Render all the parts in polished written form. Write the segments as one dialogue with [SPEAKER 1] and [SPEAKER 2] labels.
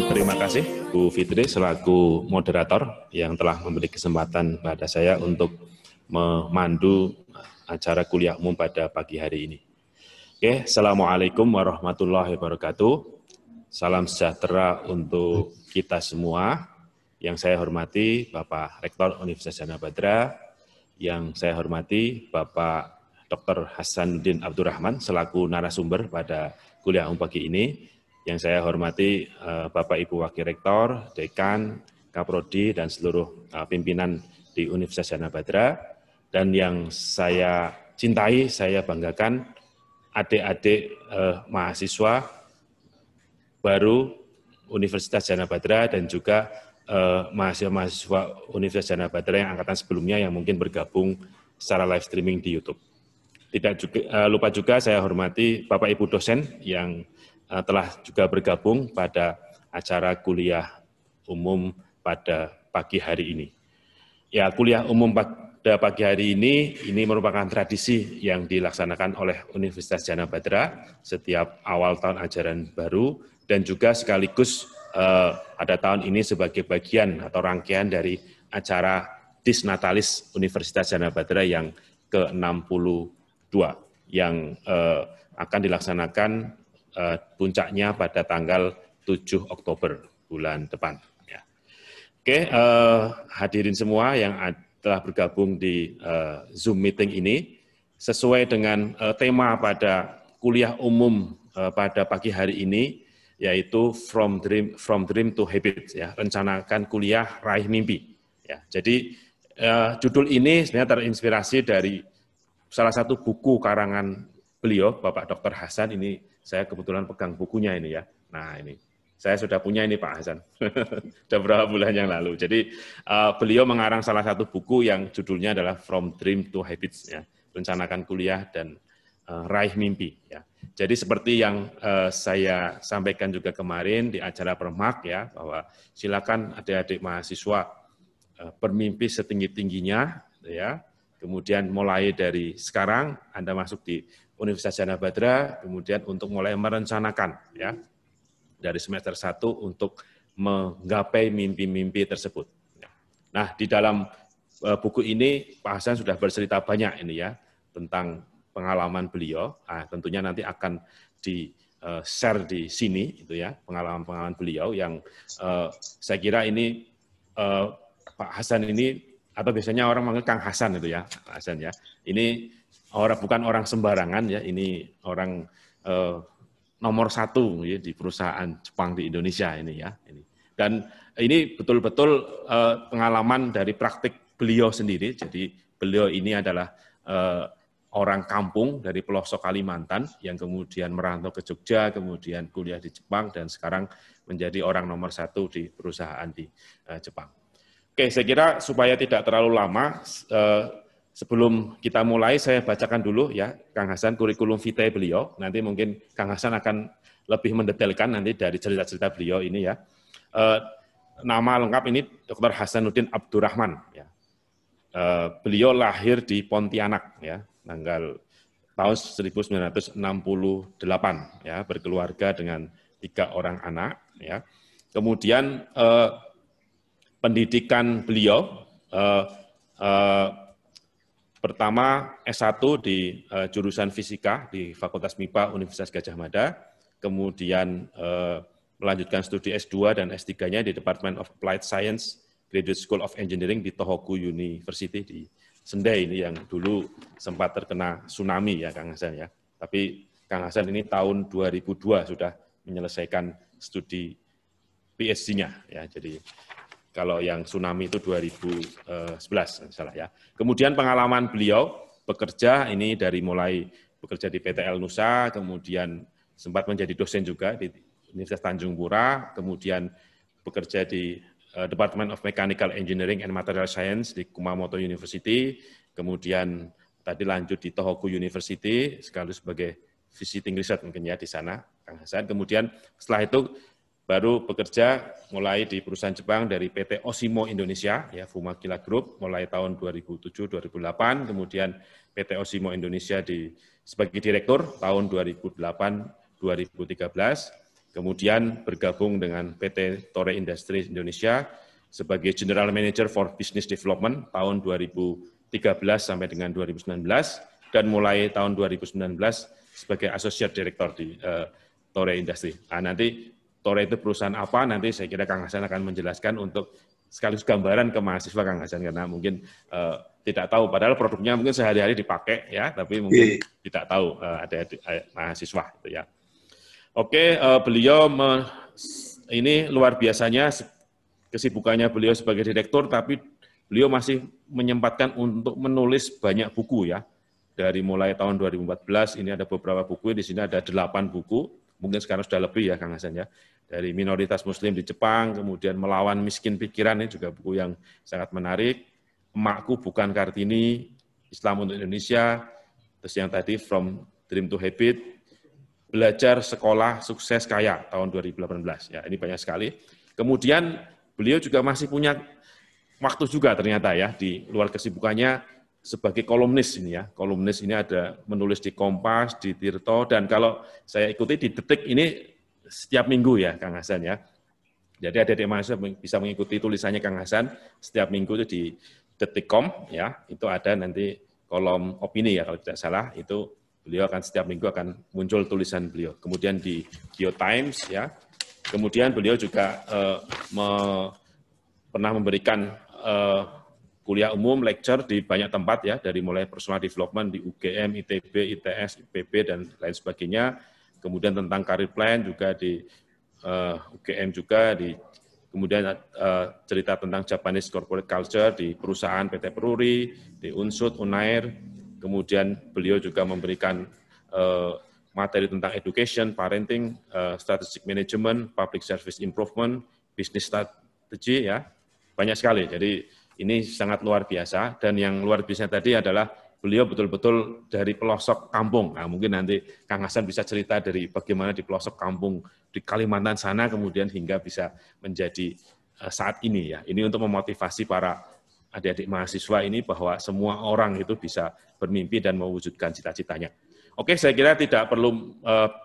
[SPEAKER 1] Terima kasih Bu Fitri selaku moderator yang telah memberi kesempatan pada saya untuk memandu acara kuliah umum pada pagi hari ini. Oke, Assalamualaikum warahmatullahi wabarakatuh. Salam sejahtera untuk kita semua. Yang saya hormati Bapak Rektor Universitas Gadjah Mada, yang saya hormati Bapak Dr. Hasanuddin Abdurrahman selaku narasumber pada kuliah umum pagi ini. Yang saya hormati Bapak Ibu Wakil Rektor, Dekan, Kaprodi, dan seluruh pimpinan di Universitas Gadjah Mada. Dan yang saya cintai, saya banggakan adik-adik mahasiswa baru Universitas Gadjah Mada dan juga mahasiswa-mahasiswa Universitas Gadjah Mada yang angkatan sebelumnya yang mungkin bergabung secara live streaming di YouTube. Tidak juga, lupa juga saya hormati Bapak Ibu dosen yang telah juga bergabung pada acara kuliah umum pada pagi hari ini. Ya, kuliah umum pada pagi hari ini merupakan tradisi yang dilaksanakan oleh Universitas Gadjah Mada setiap awal tahun ajaran baru dan juga sekaligus pada tahun ini sebagai bagian atau rangkaian dari acara Disnatalis Universitas Gadjah Mada yang ke-62 yang akan dilaksanakan puncaknya pada tanggal 7 Oktober bulan depan. Ya. Oke, hadirin semua yang telah bergabung di Zoom meeting ini, sesuai dengan tema pada kuliah umum pada pagi hari ini, yaitu From Dream to Habit, ya, rencanakan kuliah raih mimpi. Ya, jadi judul ini sebenarnya terinspirasi dari salah satu buku karangan beliau, Bapak Dr. Hasan. Ini saya kebetulan pegang bukunya ini ya. Nah ini, saya sudah punya ini Pak Hasan, sudah beberapa bulan yang lalu. Jadi beliau mengarang salah satu buku yang judulnya adalah From Dream to Habits, ya, rencanakan kuliah dan raih mimpi. Ya. Jadi seperti yang saya sampaikan juga kemarin di acara Permak, ya, bahwa silakan adik-adik mahasiswa bermimpi setinggi-tingginya, ya. Kemudian mulai dari sekarang Anda masuk di Universitas Gadjah Mada, kemudian untuk mulai merencanakan, ya, dari semester 1 untuk menggapai mimpi-mimpi tersebut. Nah, di dalam buku ini Pak Hasan sudah bercerita banyak ini ya tentang pengalaman beliau. Nah, tentunya nanti akan di-share di sini itu ya, pengalaman-pengalaman beliau yang saya kira ini Pak Hasan ini, atau biasanya orang manggil Kang Hasan itu ya, Pak Hasan ya. Ini bukan orang sembarangan ya, ini orang nomor 1 ya, di perusahaan Jepang di Indonesia ini ya. Dan ini betul-betul pengalaman dari praktik beliau sendiri. Jadi beliau ini adalah orang kampung dari pelosok Kalimantan yang kemudian merantau ke Jogja, kemudian kuliah di Jepang, dan sekarang menjadi orang nomor 1 di perusahaan di Jepang. Oke, saya kira supaya tidak terlalu lama, sebelum kita mulai, saya bacakan dulu ya, Kang Hasan, kurikulum vitae beliau. Nanti mungkin Kang Hasan akan lebih mendetailkan nanti dari cerita-cerita beliau ini ya. Nama lengkap ini Dr. Hasanuddin Abdurrahman. Ya. Beliau lahir di Pontianak ya, tanggal tahun 1968 ya, berkeluarga dengan 3 orang anak ya. Kemudian pendidikan beliau pertama S1 di jurusan Fisika di Fakultas MIPA Universitas Gadjah Mada, kemudian melanjutkan studi S2 dan S3-nya di Department of Applied Science, Graduate School of Engineering di Tohoku University di Sendai ini yang dulu sempat terkena tsunami ya Kang Hasan ya. Tapi Kang Hasan ini tahun 2002 sudah menyelesaikan studi PhD-nya ya. Jadi kalau yang tsunami itu 2011 salah ya. Kemudian pengalaman beliau bekerja ini dari mulai bekerja di PTL Nusa, kemudian sempat menjadi dosen juga di Universitas Tanjung Pura, kemudian bekerja di Department of Mechanical Engineering and Material Science di Kumamoto University, kemudian tadi lanjut di Tohoku University, sekaligus sebagai visiting research mungkin ya di sana, Kang Hasan. Kemudian setelah itu baru bekerja mulai di perusahaan Jepang dari PT Osimo Indonesia, ya Fumakila Group, mulai tahun 2007-2008, kemudian PT Osimo Indonesia sebagai direktur tahun 2008-2013, kemudian bergabung dengan PT Tore Industri Indonesia sebagai General Manager for Business Development tahun 2013 sampai dengan 2019, dan mulai tahun 2019 sebagai Associate Director di Tore Industri. Nah, nanti Tore itu perusahaan apa, nanti saya kira Kang Hasan akan menjelaskan untuk sekaligus gambaran ke mahasiswa, Kang Hasan, karena mungkin tidak tahu, padahal produknya mungkin sehari-hari dipakai, ya, tapi mungkin tidak tahu ada mahasiswa. Gitu, ya. Oke, beliau ini luar biasanya kesibukannya beliau sebagai direktur, tapi beliau masih menyempatkan untuk menulis banyak buku, ya. Dari mulai tahun 2014 ini ada beberapa buku, di sini ada 8 buku, mungkin sekarang sudah lebih ya Kang Hasan, ya. Dari minoritas muslim di Jepang, kemudian melawan miskin pikiran, ini juga buku yang sangat menarik. Emakku Bukan Kartini, Islam untuk Indonesia, terus yang tadi From Dream to Habit, Belajar Sekolah Sukses Kaya tahun 2018. Ya, ini banyak sekali. Kemudian beliau juga masih punya waktu juga ternyata, ya, di luar kesibukannya sebagai kolumnis ini, ya. Kolumnis ini ada menulis di Kompas, di Tirto, dan kalau saya ikuti di Detik ini setiap minggu, ya Kang Hasan, ya. Jadi adik-adik mahasiswa bisa mengikuti tulisannya Kang Hasan setiap minggu itu di Detik.com, ya. Itu ada nanti kolom opini, ya, kalau tidak salah, itu beliau akan setiap minggu akan muncul tulisan beliau. Kemudian di GeoTimes, ya. Kemudian beliau juga pernah memberikan kuliah umum, lecture di banyak tempat, ya, dari mulai personal development di UGM, ITB, ITS, IPB, dan lain sebagainya. Kemudian tentang career plan juga di UGM juga, kemudian cerita tentang Japanese corporate culture di perusahaan PT Peruri, di Unsud, Unair. Kemudian beliau juga memberikan materi tentang education, parenting, strategic management, public service improvement, business strategy, ya, banyak sekali. Jadi ini sangat luar biasa, dan yang luar biasa tadi adalah beliau betul-betul dari pelosok kampung. Nah, mungkin nanti Kang Hasan bisa cerita dari bagaimana di pelosok kampung di Kalimantan sana, kemudian hingga bisa menjadi saat ini, ya. Ini untuk memotivasi para adik-adik mahasiswa ini bahwa semua orang itu bisa bermimpi dan mewujudkan cita-citanya. Oke, saya kira tidak perlu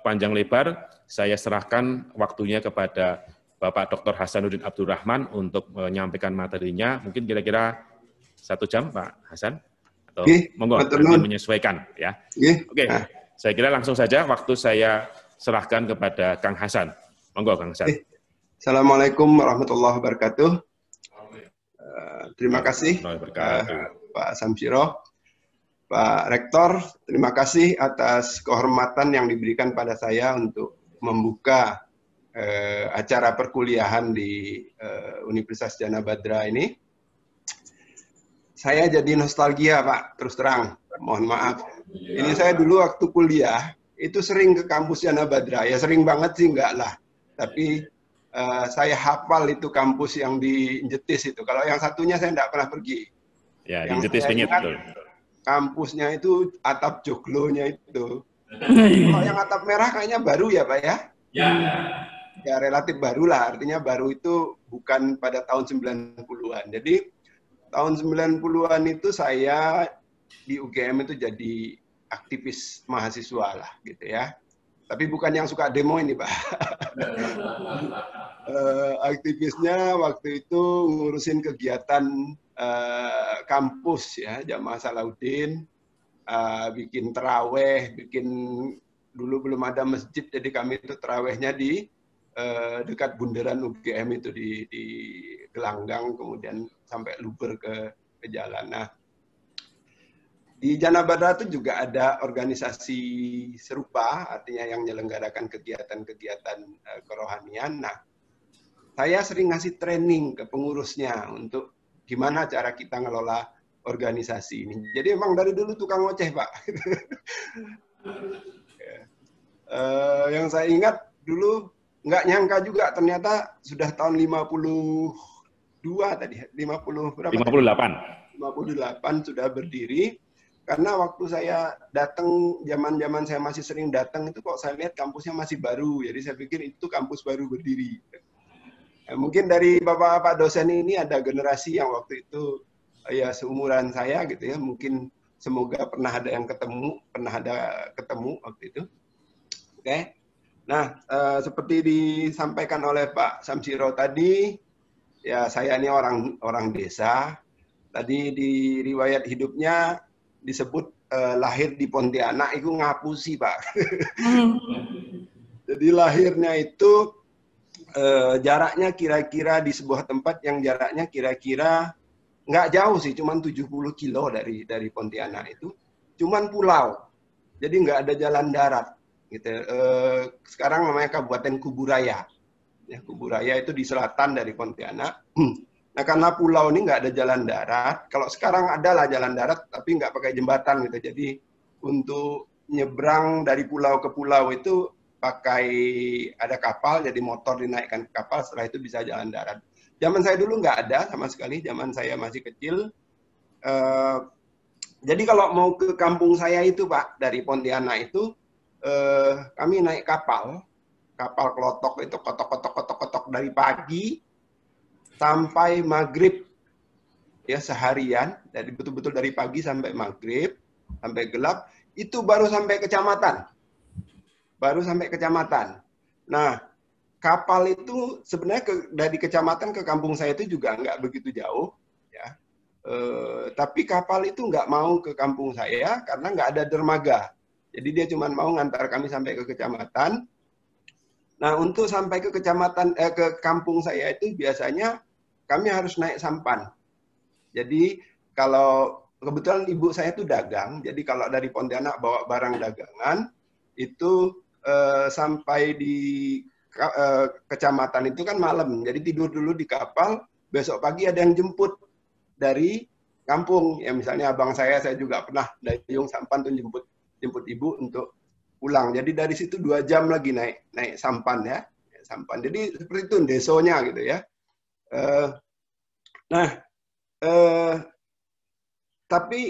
[SPEAKER 1] panjang lebar. Saya serahkan waktunya kepada Bapak Dr. Hasanuddin Abdurrahman untuk menyampaikan materinya. Mungkin kira-kira 1 jam, Pak Hasan. Atau monggo nanti menyesuaikan, ya. Oke, saya kira langsung saja waktu saya serahkan kepada Kang Hasan. Monggo Kang Hasan.
[SPEAKER 2] Assalamualaikum warahmatullahi wabarakatuh. Terima kasih Pak Samsiro, Pak Rektor. Terima kasih atas kehormatan yang diberikan pada saya untuk membuka acara perkuliahan di Universitas Jana Badra ini. Saya jadi nostalgia, Pak, terus terang. Mohon maaf. Ini saya dulu waktu kuliah, itu sering ke kampus Jana Badra. Ya sering banget sih, enggak lah. Tapi saya hafal itu kampus yang di Jetis itu. Kalau yang satunya saya enggak pernah pergi.
[SPEAKER 1] Ya, di Jetis Pingit.
[SPEAKER 2] Kampusnya itu atap joglonya itu. Kalau yang atap merah kayaknya baru ya, Pak, ya? Ya, relatif baru lah. Artinya baru itu bukan pada tahun 90-an. Jadi tahun 90-an itu saya di UGM itu jadi aktivis mahasiswa lah gitu ya. Tapi bukan yang suka demo ini, Pak. Aktivisnya waktu itu ngurusin kegiatan kampus ya, Jamaah Salahuddin, bikin terawih, dulu belum ada masjid, jadi kami itu terawihnya di dekat bundaran UGM itu di Gelanggang, kemudian sampai luber ke jalan. Nah, di Jana Badra itu juga ada organisasi serupa, artinya yang menyelenggarakan kegiatan-kegiatan kerohanian. Nah, saya sering ngasih training ke pengurusnya untuk gimana cara kita ngelola organisasi ini. Jadi emang dari dulu tukang ngoceh, Pak. Yang saya ingat dulu nggak nyangka juga ternyata sudah tahun 52 tadi, 50 berapa?
[SPEAKER 1] 58.
[SPEAKER 2] 58 sudah berdiri. Karena waktu saya datang, zaman-zaman saya masih sering datang itu kok saya lihat kampusnya masih baru. Jadi saya pikir itu kampus baru berdiri. Mungkin dari Bapak dosen ini ada generasi yang waktu itu ya seumuran saya gitu ya. Mungkin semoga pernah ada ketemu waktu itu. Oke. Nah, seperti disampaikan oleh Pak Samsiro tadi, ya saya ini orang desa. Tadi di riwayat hidupnya disebut lahir di Pontianak itu ngapusi, Pak. Jadi lahirnya itu jaraknya kira-kira di sebuah tempat yang jaraknya kira-kira nggak jauh sih, cuman 70 kilo dari Pontianak itu. Cuman pulau, jadi nggak ada jalan darat. Gitu. Sekarang namanya Kabupaten Kuburaya. Ya, Kuburaya itu di selatan dari Pontianak. Nah, karena pulau ini nggak ada jalan darat. Kalau sekarang adalah jalan darat, tapi nggak pakai jembatan gitu. Jadi untuk nyebrang dari pulau ke pulau itu pakai ada kapal, jadi motor dinaikkan ke kapal. Setelah itu bisa jalan darat. Zaman saya dulu nggak ada sama sekali. Zaman saya masih kecil. Jadi kalau mau ke kampung saya itu, Pak, dari Pontianak itu kami naik kapal kelotok itu kotok dari pagi sampai maghrib, ya seharian, dari betul-betul dari pagi sampai maghrib, sampai gelap, itu baru sampai kecamatan. Nah, kapal itu sebenarnya dari kecamatan ke kampung saya itu juga nggak begitu jauh, ya. Tapi kapal itu nggak mau ke kampung saya karena nggak ada dermaga. Jadi dia cuma mau ngantar kami sampai ke kecamatan. Nah, untuk sampai ke ke kampung saya itu biasanya kami harus naik sampan. Jadi kalau kebetulan ibu saya itu dagang, jadi kalau dari Pontianak bawa barang dagangan itu sampai di kecamatan itu kan malam. Jadi tidur dulu di kapal, besok pagi ada yang jemput dari kampung. Ya misalnya abang saya juga pernah dayung sampan tuh jemput ibu untuk pulang. Jadi dari situ 2 jam lagi naik sampan ya. Sampan. Jadi seperti itu desonya gitu ya. Tapi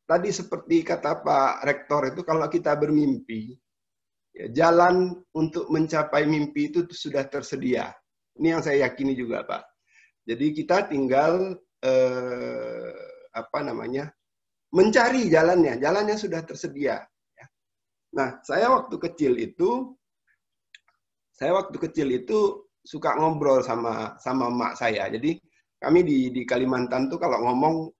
[SPEAKER 2] tadi seperti kata Pak Rektor itu kalau kita bermimpi, ya, jalan untuk mencapai mimpi itu sudah tersedia. Ini yang saya yakini juga, Pak. Jadi kita tinggal mencari jalannya. Jalannya sudah tersedia. Nah, saya waktu kecil itu suka ngobrol sama emak saya. Jadi kami di Kalimantan tuh kalau ngomong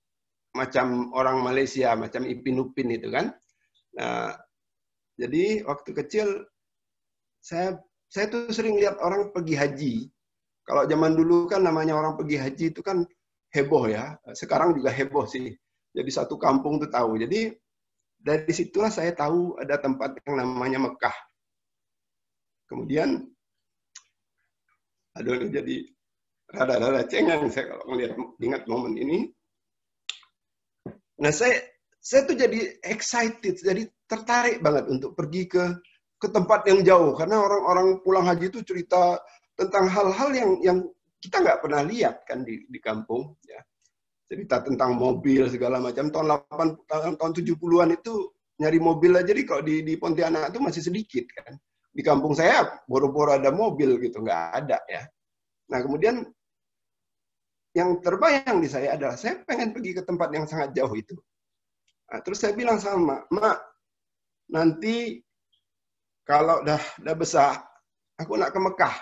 [SPEAKER 2] macam orang Malaysia, macam Ipin Upin itu kan. Nah, jadi waktu kecil saya tuh sering lihat orang pergi haji. Kalau zaman dulu kan namanya orang pergi haji itu kan heboh ya. Sekarang juga heboh sih. Jadi satu kampung tuh tahu. Jadi dari situlah saya tahu ada tempat yang namanya Mekah. Kemudian, aduh ini jadi rada-rada cengeng saya kalau ingat momen ini. Nah, saya tuh jadi excited, jadi tertarik banget untuk pergi ke tempat yang jauh. Karena orang-orang pulang haji itu cerita tentang hal-hal yang kita nggak pernah lihat kan di kampung. Ya. Cerita tentang mobil segala macam. Tahun 70-an itu nyari mobil aja kalau di Pontianak itu masih sedikit kan. Di kampung saya boro-boro ada mobil gitu, nggak ada ya. Nah kemudian yang terbayang di saya adalah saya pengen pergi ke tempat yang sangat jauh itu. Nah, terus saya bilang sama Mak, nanti kalau udah besar, aku nak ke Mekah.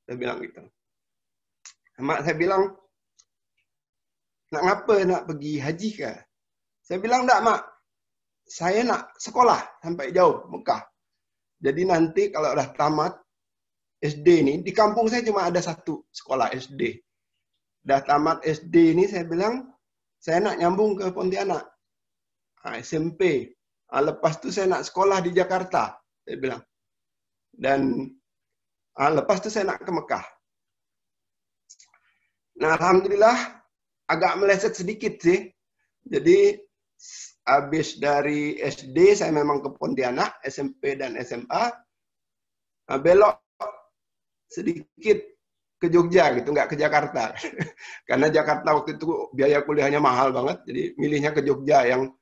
[SPEAKER 2] Saya bilang gitu. Mak saya bilang, nak ngapa nak pergi haji kah? Saya bilang enggak, Mak. Saya nak sekolah sampai jauh Mekah. Jadi nanti kalau udah tamat SD ini, di kampung saya cuma ada satu sekolah SD. Udah tamat SD ini saya bilang, saya nak nyambung ke Pontianak. SMP. Lepas itu saya nak sekolah di Jakarta. Saya bilang. Dan lepas itu saya nak ke Mekah. Nah, alhamdulillah agak meleset sedikit sih. Jadi habis dari SD saya memang ke Pontianak, SMP dan SMA, belok sedikit ke Jogja gitu, nggak ke Jakarta. Karena Jakarta waktu itu biaya kuliahnya mahal banget, jadi milihnya ke Jogja yang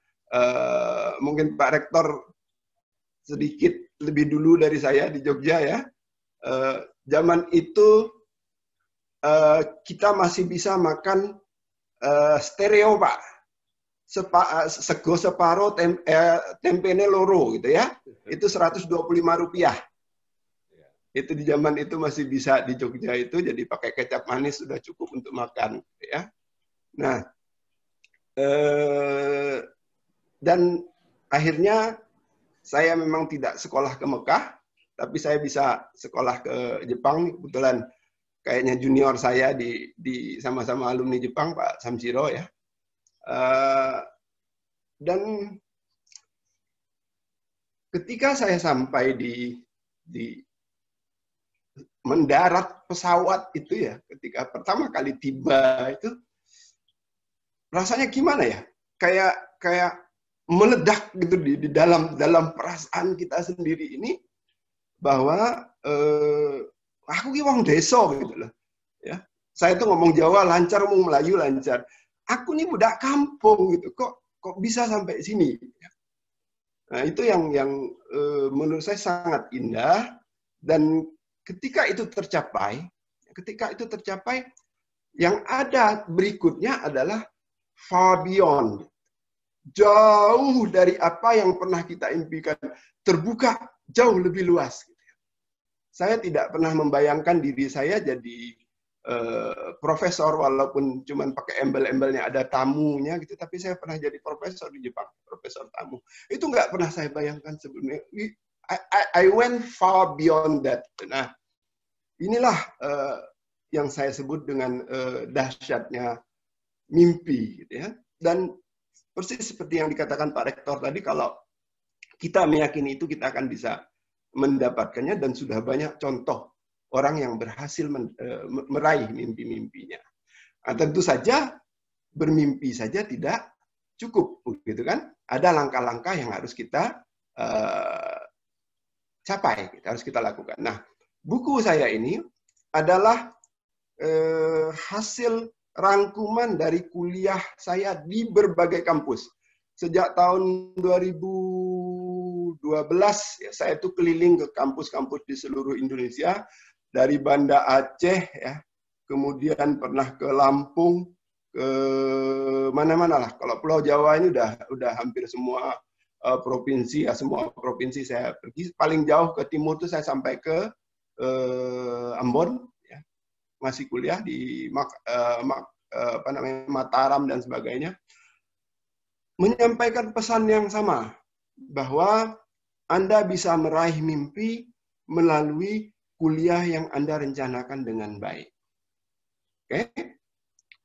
[SPEAKER 2] mungkin Pak Rektor sedikit lebih dulu dari saya di Jogja ya. Zaman itu kita masih bisa makan stereo, Pak. Sego separo tempene loro gitu ya. Itu Rp125. Itu di zaman itu masih bisa di Jogja itu, jadi pakai kecap manis sudah cukup untuk makan, ya. Nah, dan akhirnya saya memang tidak sekolah ke Mekah, tapi saya bisa sekolah ke Jepang. Kebetulan kayaknya junior saya di sama-sama alumni Jepang, Pak Samsiro, ya. Dan ketika saya sampai di mendarat pesawat itu, ya, ketika pertama kali tiba itu rasanya gimana ya? Kayak meledak gitu di dalam perasaan kita sendiri ini, bahwa aku ki wong desa gitu loh, ya. Saya tuh ngomong Jawa lancar, ngomong Melayu lancar. Aku nih budak kampung gitu, kok bisa sampai sini. Nah, itu yang menurut saya sangat indah. Dan ketika itu tercapai, yang ada berikutnya adalah far beyond, jauh dari apa yang pernah kita impikan, terbuka jauh lebih luas. Saya tidak pernah membayangkan diri saya jadi profesor, walaupun cuma pakai embel-embelnya ada tamunya gitu, tapi saya pernah jadi profesor di Jepang, profesor tamu. Itu nggak pernah saya bayangkan sebelumnya. I went far beyond that. Nah, inilah yang saya sebut dengan dahsyatnya mimpi, gitu ya. Dan persis seperti yang dikatakan Pak Rektor tadi, kalau kita meyakini itu, kita akan bisa mendapatkannya, dan sudah banyak contoh orang yang berhasil meraih mimpi-mimpinya. Nah, tentu saja bermimpi saja tidak cukup, gitu kan? Ada langkah-langkah yang harus kita capai, harus kita lakukan. Nah, buku saya ini adalah hasil rangkuman dari kuliah saya di berbagai kampus. Sejak tahun 2012, ya, saya itu keliling ke kampus-kampus di seluruh Indonesia, dari Banda Aceh, ya, kemudian pernah ke Lampung, ke mana-mana lah. Kalau Pulau Jawa ini udah hampir semua provinsi, ya, semua provinsi saya pergi. Paling jauh ke timur itu saya sampai ke Ambon, ya, masih kuliah di Mataram dan sebagainya, menyampaikan pesan yang sama, bahwa Anda bisa meraih mimpi melalui kuliah yang Anda rencanakan dengan baik. Oke?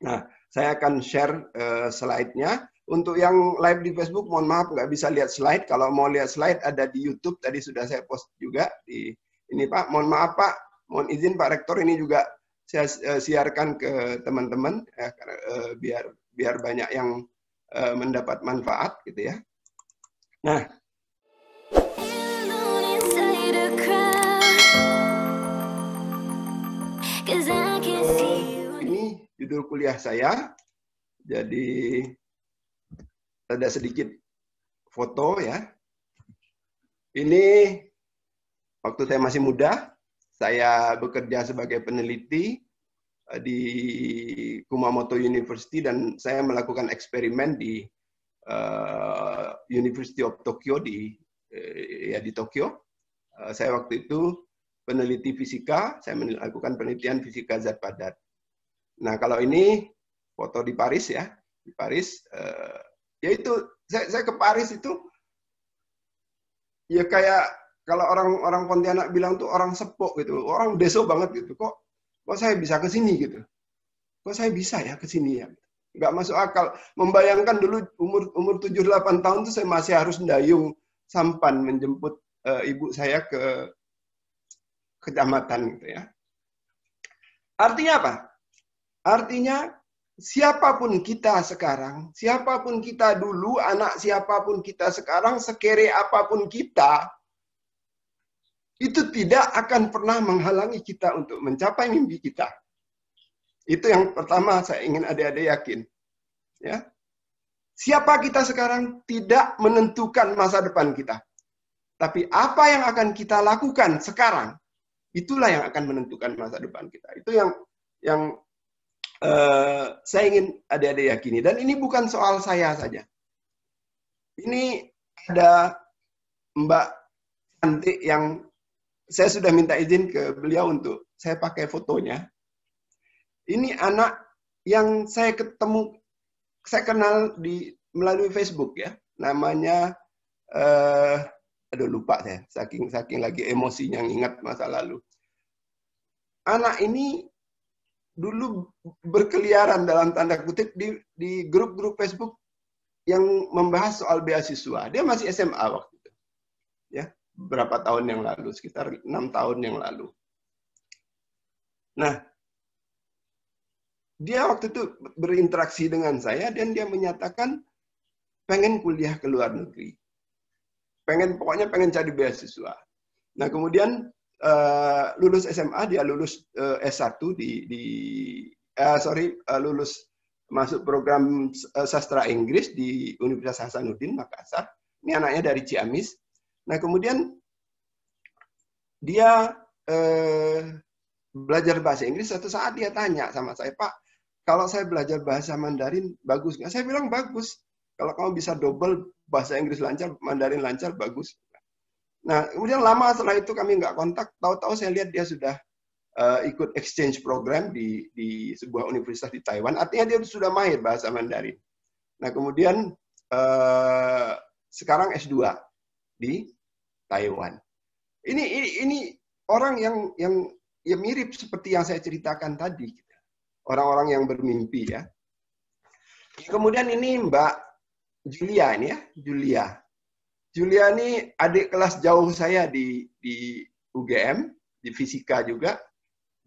[SPEAKER 2] Nah, saya akan share slide-nya. Untuk yang live di Facebook, mohon maaf nggak bisa lihat slide. Kalau mau lihat slide ada di YouTube, tadi sudah saya post juga di ini, Pak. Mohon maaf, Pak. Mohon izin Pak Rektor, ini juga saya siarkan ke teman-teman, biar banyak yang mendapat manfaat, gitu ya. Nah, ini judul kuliah saya. Jadi ada sedikit foto, ya. Ini waktu saya masih muda, saya bekerja sebagai peneliti di Kumamoto University, dan saya melakukan eksperimen di University of Tokyo di Tokyo. Saya waktu itu peneliti fisika, saya melakukan penelitian fisika zat padat. Nah, kalau ini foto di Paris, ya, di Paris, yaitu saya ke Paris itu, ya kayak kalau orang Pontianak bilang tuh orang sepok gitu, orang deso banget gitu. Kok saya bisa ke sini gitu? Kok saya bisa ya ke sini ya? Nggak masuk akal. Membayangkan dulu umur 7-8 tahun tuh saya masih harus ndayung sampan menjemput ibu saya ke kecamatan, gitu ya. Artinya apa? Artinya siapapun kita sekarang, siapapun kita dulu, anak siapapun kita sekarang, sekere apapun kita, itu tidak akan pernah menghalangi kita untuk mencapai mimpi kita. Itu yang pertama saya ingin adik-adik yakin. Ya. Siapa kita sekarang tidak menentukan masa depan kita. Tapi apa yang akan kita lakukan sekarang, itulah yang akan menentukan masa depan kita. Itu yang saya ingin adik-adik yakini. Dan ini bukan soal saya saja. Ini ada Mbak cantik yang saya sudah minta izin ke beliau untuk saya pakai fotonya. Ini anak yang saya kenal melalui Facebook ya. Namanya aduh lupa saya, saking lagi emosinya ngingat masa lalu. Anak ini dulu berkeliaran dalam tanda kutip di grup-grup Facebook yang membahas soal beasiswa. Dia masih SMA waktu itu. Ya, berapa tahun yang lalu, sekitar 6 tahun yang lalu. Nah, dia waktu itu berinteraksi dengan saya dan dia menyatakan pengen kuliah ke luar negeri. Pokoknya pengen cari beasiswa. Nah, kemudian lulus SMA, dia lulus S1 lulus masuk program sastra Inggris di Universitas Hasanuddin Makassar. Ini anaknya dari Ciamis. Nah, kemudian dia belajar bahasa Inggris. Suatu saat dia tanya sama saya, Pak, kalau saya belajar bahasa Mandarin bagus nggak? Saya bilang bagus. Kalau kamu bisa double bahasa Inggris lancar, Mandarin lancar, bagus. Nah, kemudian lama setelah itu kami nggak kontak. Tahu-tahu saya lihat dia sudah ikut exchange program di sebuah universitas di Taiwan. Artinya dia sudah mahir bahasa Mandarin. Nah, kemudian sekarang S2 di Taiwan. Ini orang yang mirip seperti yang saya ceritakan tadi. Orang-orang yang bermimpi ya. Kemudian ini Mbak Julia ini ya, Julia. Julia ini adik kelas jauh saya di UGM, di fisika juga.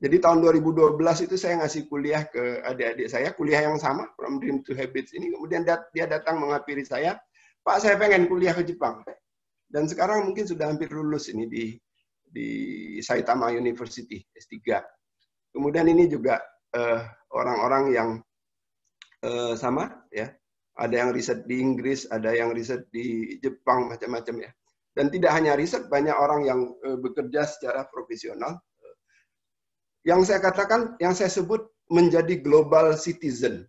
[SPEAKER 2] Jadi tahun 2012 itu saya ngasih kuliah ke adik-adik saya, kuliah yang sama, From Dream to Habits ini. Kemudian dia datang menghampiri saya, Pak saya pengen kuliah ke Jepang. Dan sekarang mungkin sudah hampir lulus ini di Saitama University, S3. Kemudian ini juga orang-orang yang sama, ya. Ada yang riset di Inggris, ada yang riset di Jepang, macam-macam ya. Dan tidak hanya riset, banyak orang yang bekerja secara profesional. Yang saya katakan, yang saya sebut menjadi global citizen.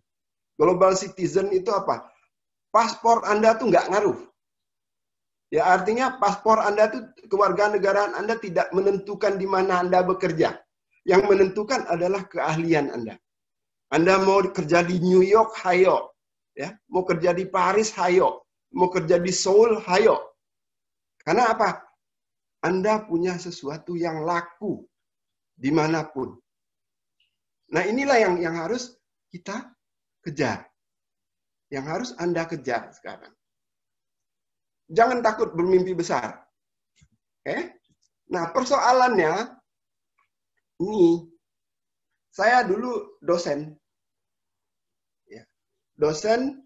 [SPEAKER 2] Global citizen itu apa? Paspor Anda tuh nggak ngaruh. Ya artinya paspor Anda tuh, kewarganegaraan Anda tidak menentukan di mana Anda bekerja. Yang menentukan adalah keahlian Anda. Anda mau kerja di New York, hayo. Ya, mau kerja di Paris, hayo. Mau kerja di Seoul, hayo. Karena apa? Anda punya sesuatu yang laku dimanapun. Nah inilah yang harus kita kejar. Yang harus Anda kejar sekarang. Jangan takut bermimpi besar. Oke? Nah persoalannya, ini, saya dulu dosen. Dosen,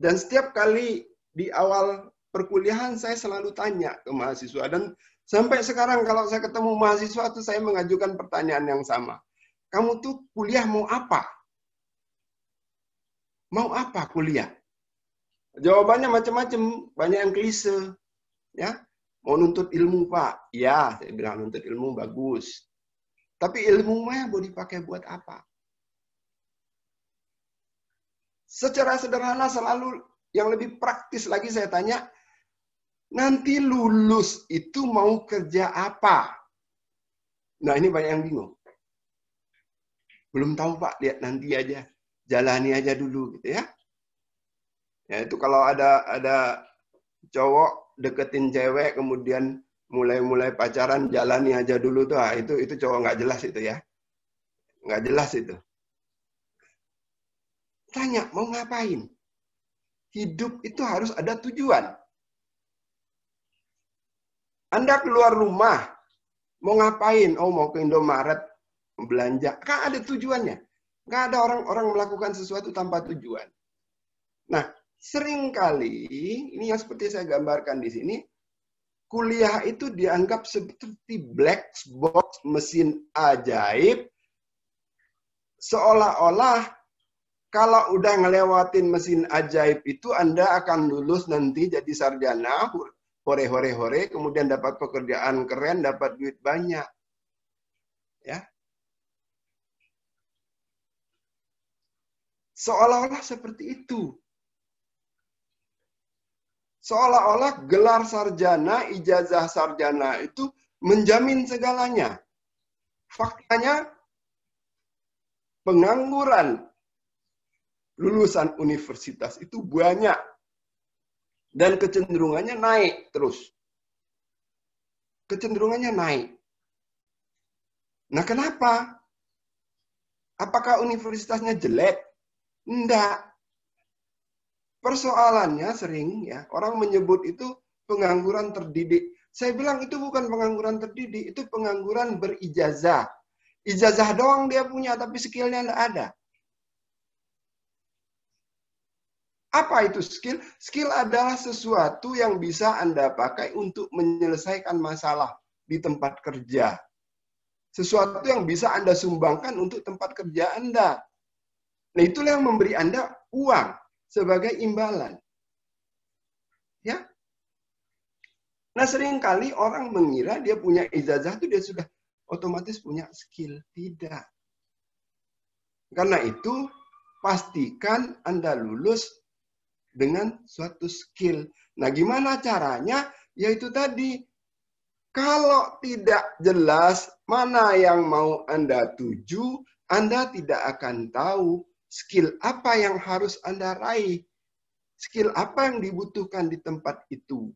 [SPEAKER 2] dan setiap kali di awal perkuliahan saya selalu tanya ke mahasiswa, dan sampai sekarang kalau saya ketemu mahasiswa itu saya mengajukan pertanyaan yang sama. Kamu tuh kuliah mau apa? Mau apa kuliah? Jawabannya macam-macam, banyak yang klise. Ya, mau nuntut ilmu Pak? Ya, saya bilang nuntut ilmu bagus. Tapi ilmu mah mau dipakai buat apa? Secara sederhana selalu yang lebih praktis lagi saya tanya, nanti lulus itu mau kerja apa? Nah ini banyak yang bingung. Belum tahu Pak, lihat nanti aja, jalani aja dulu gitu ya. Ya itu kalau ada cowok deketin cewek kemudian mulai pacaran, jalani aja dulu tuh, itu cowok nggak jelas itu ya, nggak jelas itu. Tanya, mau ngapain? Hidup itu harus ada tujuan. Anda keluar rumah, mau ngapain? Oh, mau ke Indomaret, belanja. Kan ada tujuannya. Nggak ada orang melakukan sesuatu tanpa tujuan. Nah, seringkali, ini yang seperti saya gambarkan di sini, kuliah itu dianggap seperti black box mesin ajaib, seolah-olah kalau udah ngelewatin mesin ajaib itu, Anda akan lulus nanti jadi sarjana, hore, kemudian dapat pekerjaan keren, dapat duit banyak. Ya. Seolah-olah seperti itu. Seolah-olah gelar sarjana, ijazah sarjana itu menjamin segalanya. Faktanya, pengangguran lulusan universitas itu banyak. Dan kecenderungannya naik terus. Kecenderungannya naik. Nah, kenapa? Apakah universitasnya jelek? Enggak. Persoalannya sering ya, orang menyebut itu pengangguran terdidik. Saya bilang itu bukan pengangguran terdidik, itu pengangguran berijazah. Ijazah doang dia punya, tapi skillnya enggak ada. Apa itu skill? Skill adalah sesuatu yang bisa Anda pakai untuk menyelesaikan masalah di tempat kerja. Sesuatu yang bisa Anda sumbangkan untuk tempat kerja Anda. Nah, itulah yang memberi Anda uang sebagai imbalan. Ya. Nah, seringkali orang mengira dia punya ijazah itu dia sudah otomatis punya skill. Tidak. Karena itu, pastikan Anda lulus dengan suatu skill. Nah, gimana caranya? Yaitu tadi, kalau tidak jelas mana yang mau Anda tuju, Anda tidak akan tahu skill apa yang harus Anda raih. Skill apa yang dibutuhkan di tempat itu.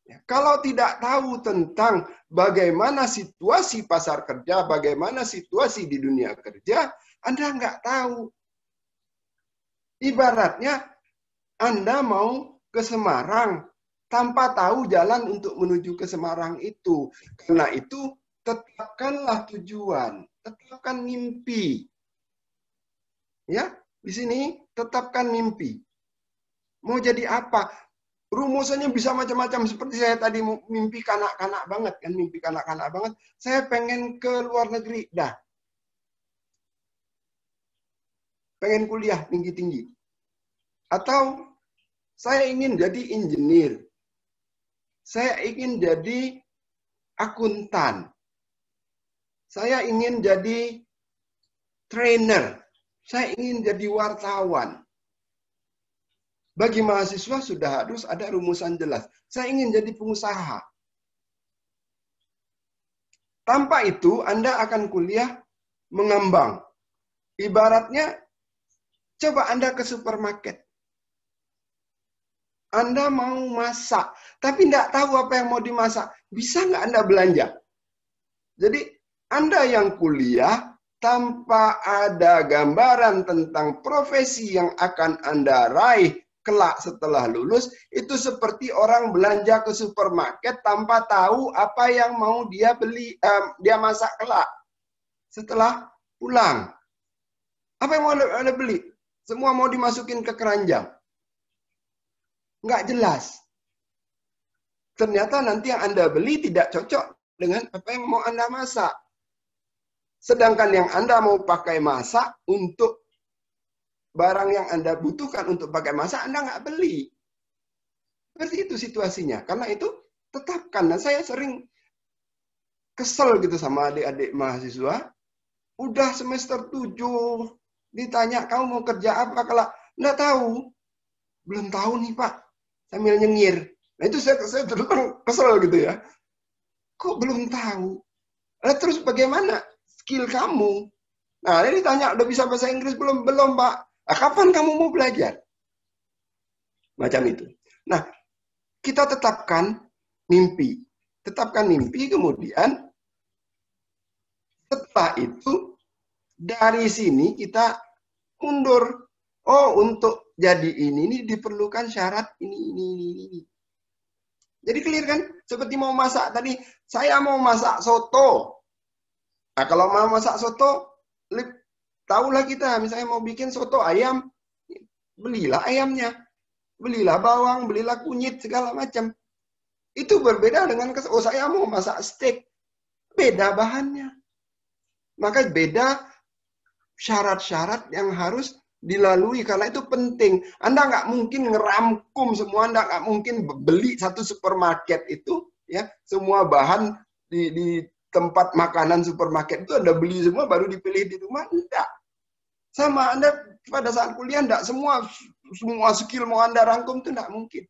[SPEAKER 2] Ya, kalau tidak tahu tentang bagaimana situasi pasar kerja, bagaimana situasi di dunia kerja, Anda nggak tahu. Ibaratnya, Anda mau ke Semarang tanpa tahu jalan untuk menuju ke Semarang itu. Karena itu, tetapkanlah tujuan, tetapkan mimpi. Ya, di sini tetapkan mimpi. Mau jadi apa? Rumusannya bisa macam-macam. Seperti saya tadi mimpi kanak-kanak banget kan, mimpi kanak-kanak banget. Saya pengen ke luar negeri, dah. Pengen kuliah tinggi-tinggi. Atau saya ingin jadi engineer. Saya ingin jadi akuntan. Saya ingin jadi trainer. Saya ingin jadi wartawan. Bagi mahasiswa sudah harus ada rumusan jelas. Saya ingin jadi pengusaha. Tanpa itu, Anda akan kuliah mengambang. Ibaratnya, coba Anda ke supermarket. Anda mau masak, tapi tidak tahu apa yang mau dimasak. Bisa nggak Anda belanja? Jadi, Anda yang kuliah tanpa ada gambaran tentang profesi yang akan Anda raih kelak setelah lulus, itu seperti orang belanja ke supermarket tanpa tahu apa yang mau dia beli, dia masak kelak setelah pulang. Apa yang mau Anda beli? Semua mau dimasukin ke keranjang. Nggak jelas. Ternyata nanti yang Anda beli tidak cocok dengan apa yang mau Anda masak. Sedangkan yang Anda mau pakai masak untuk barang yang Anda butuhkan untuk pakai masak, Anda nggak beli. Seperti itu situasinya. Karena itu tetapkan. Nah, saya sering kesel gitu sama adik-adik mahasiswa. Udah semester 7, ditanya kamu mau kerja apa? Kalau nggak tahu, belum tahu nih Pak. Sambil nyengir. Nah itu saya terus kesel gitu ya. Kok belum tahu? Nah, terus bagaimana skill kamu? Nah, ini ditanya, udah bisa bahasa Inggris belum? Belum, Pak. Nah, kapan kamu mau belajar? Macam itu. Nah, kita tetapkan mimpi. Tetapkan mimpi, kemudian setelah itu, dari sini kita mundur. Oh, untuk jadi ini diperlukan syarat ini. Jadi clear kan? Seperti mau masak tadi, saya mau masak soto. Nah, kalau mau masak soto, tahulah kita, misalnya mau bikin soto ayam, belilah ayamnya. Belilah bawang, belilah kunyit, segala macam. Itu berbeda dengan, oh saya mau masak steak. Beda bahannya. Maka beda syarat-syarat yang harus dilalui, karena itu penting. Anda nggak mungkin ngerangkum semua, Anda nggak mungkin beli satu supermarket itu, ya semua bahan di tempat makanan supermarket itu Anda beli semua baru dipilih di rumah. Enggak. Sama Anda pada saat kuliah, enggak semua skill mau Anda rangkum itu enggak mungkin.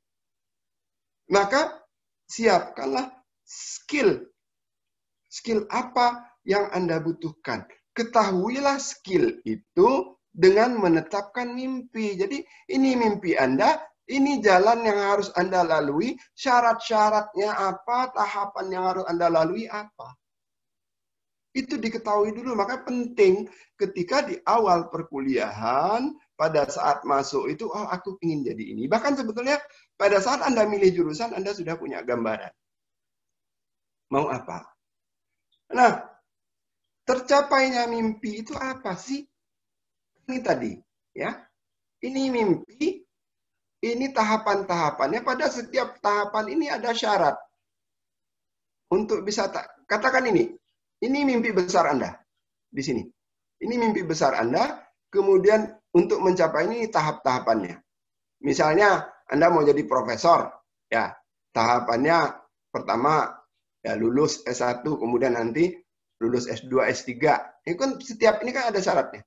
[SPEAKER 2] Maka siapkanlah skill skill apa yang Anda butuhkan. Ketahuilah skill itu dengan menetapkan mimpi. Jadi ini mimpi Anda, ini jalan yang harus Anda lalui, syarat-syaratnya apa, tahapan yang harus Anda lalui apa. Itu diketahui dulu, maka penting ketika di awal perkuliahan, pada saat masuk itu, oh aku ingin jadi ini. Bahkan sebetulnya pada saat Anda milih jurusan, Anda sudah punya gambaran. Mau apa? Nah, tercapainya mimpi itu apa sih? Ini tadi, ya. Ini mimpi, ini tahapan-tahapannya. Pada setiap tahapan ini ada syarat. Untuk bisa, katakan ini mimpi besar Anda. Di sini. Ini mimpi besar Anda, kemudian untuk mencapai ini tahap-tahapannya. Misalnya Anda mau jadi profesor, ya tahapannya pertama ya lulus S1, kemudian nanti lulus S2, S3. Ini kan setiap ini kan ada syaratnya.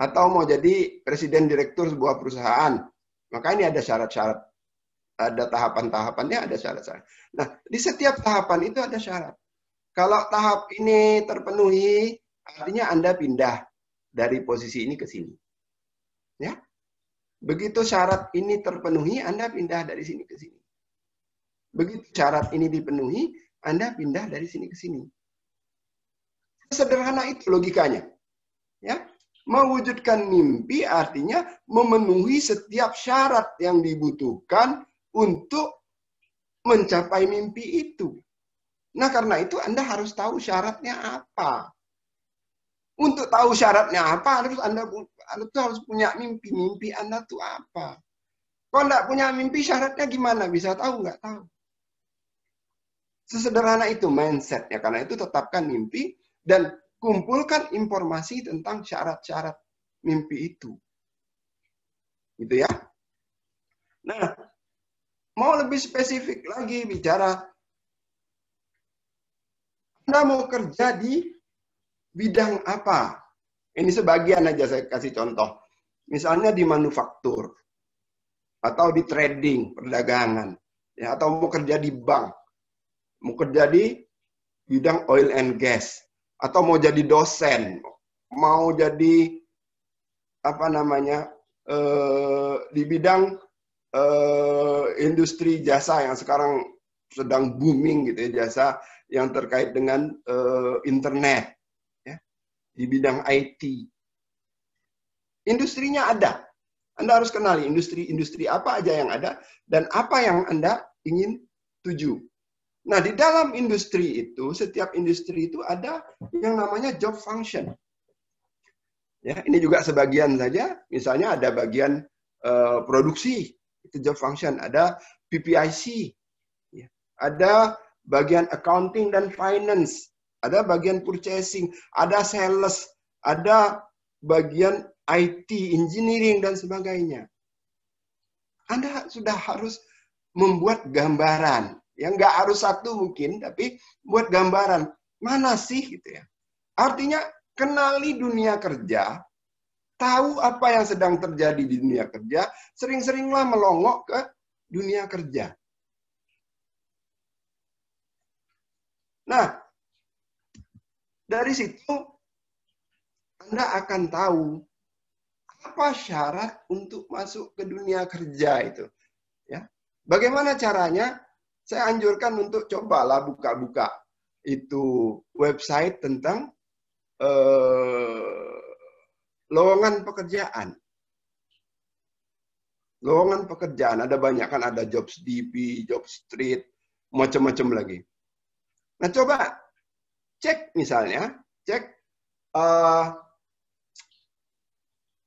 [SPEAKER 2] Atau mau jadi presiden direktur sebuah perusahaan, maka ini ada syarat-syarat. Ada tahapan-tahapannya, ada syarat-syarat. Nah, di setiap tahapan itu ada syarat. Kalau tahap ini terpenuhi, artinya Anda pindah dari posisi ini ke sini. Ya. Begitu syarat ini terpenuhi, Anda pindah dari sini ke sini. Begitu syarat ini dipenuhi, Anda pindah dari sini ke sini. Sederhana itu logikanya. Ya. Mewujudkan mimpi artinya memenuhi setiap syarat yang dibutuhkan untuk mencapai mimpi itu. Nah, karena itu Anda harus tahu syaratnya apa. Untuk tahu syaratnya apa, Anda harus punya mimpi. Mimpi Anda itu apa? Kalau nggak punya mimpi, syaratnya gimana? Bisa tahu? Nggak tahu. Sesederhana itu mindset. Ya, karena itu tetapkan mimpi dan kumpulkan informasi tentang syarat-syarat mimpi itu. Gitu ya. Nah, mau lebih spesifik lagi bicara, Anda mau kerja di bidang apa? Ini sebagian aja saya kasih contoh. Misalnya di manufaktur, atau di trading, perdagangan, ya, atau mau kerja di bank, mau kerja di bidang oil and gas, atau mau jadi dosen, mau jadi apa namanya di bidang industri jasa yang sekarang sedang booming gitu ya, jasa yang terkait dengan internet, ya, di bidang IT. Industrinya ada. Anda harus kenali industri apa aja yang ada dan apa yang Anda ingin tuju. Nah, di dalam industri itu, setiap industri itu ada yang namanya job function. Ya, ini juga sebagian saja. Misalnya ada bagian produksi, itu job function. Ada PPIC, ya. Ada bagian accounting dan finance. Ada bagian purchasing, ada sales, ada bagian IT, engineering, dan sebagainya. Anda sudah harus membuat gambaran. Yang nggak harus satu mungkin, tapi buat gambaran. Mana sih gitu ya. Artinya kenali dunia kerja, tahu apa yang sedang terjadi di dunia kerja, sering-seringlah melongok ke dunia kerja. Nah, dari situ Anda akan tahu apa syarat untuk masuk ke dunia kerja itu. Ya. Bagaimana caranya? Saya anjurkan untuk cobalah buka-buka itu website tentang lowongan pekerjaan. Lowongan pekerjaan ada banyak kan, ada JobsDB, JobStreet, macam-macam lagi. Nah, coba cek misalnya,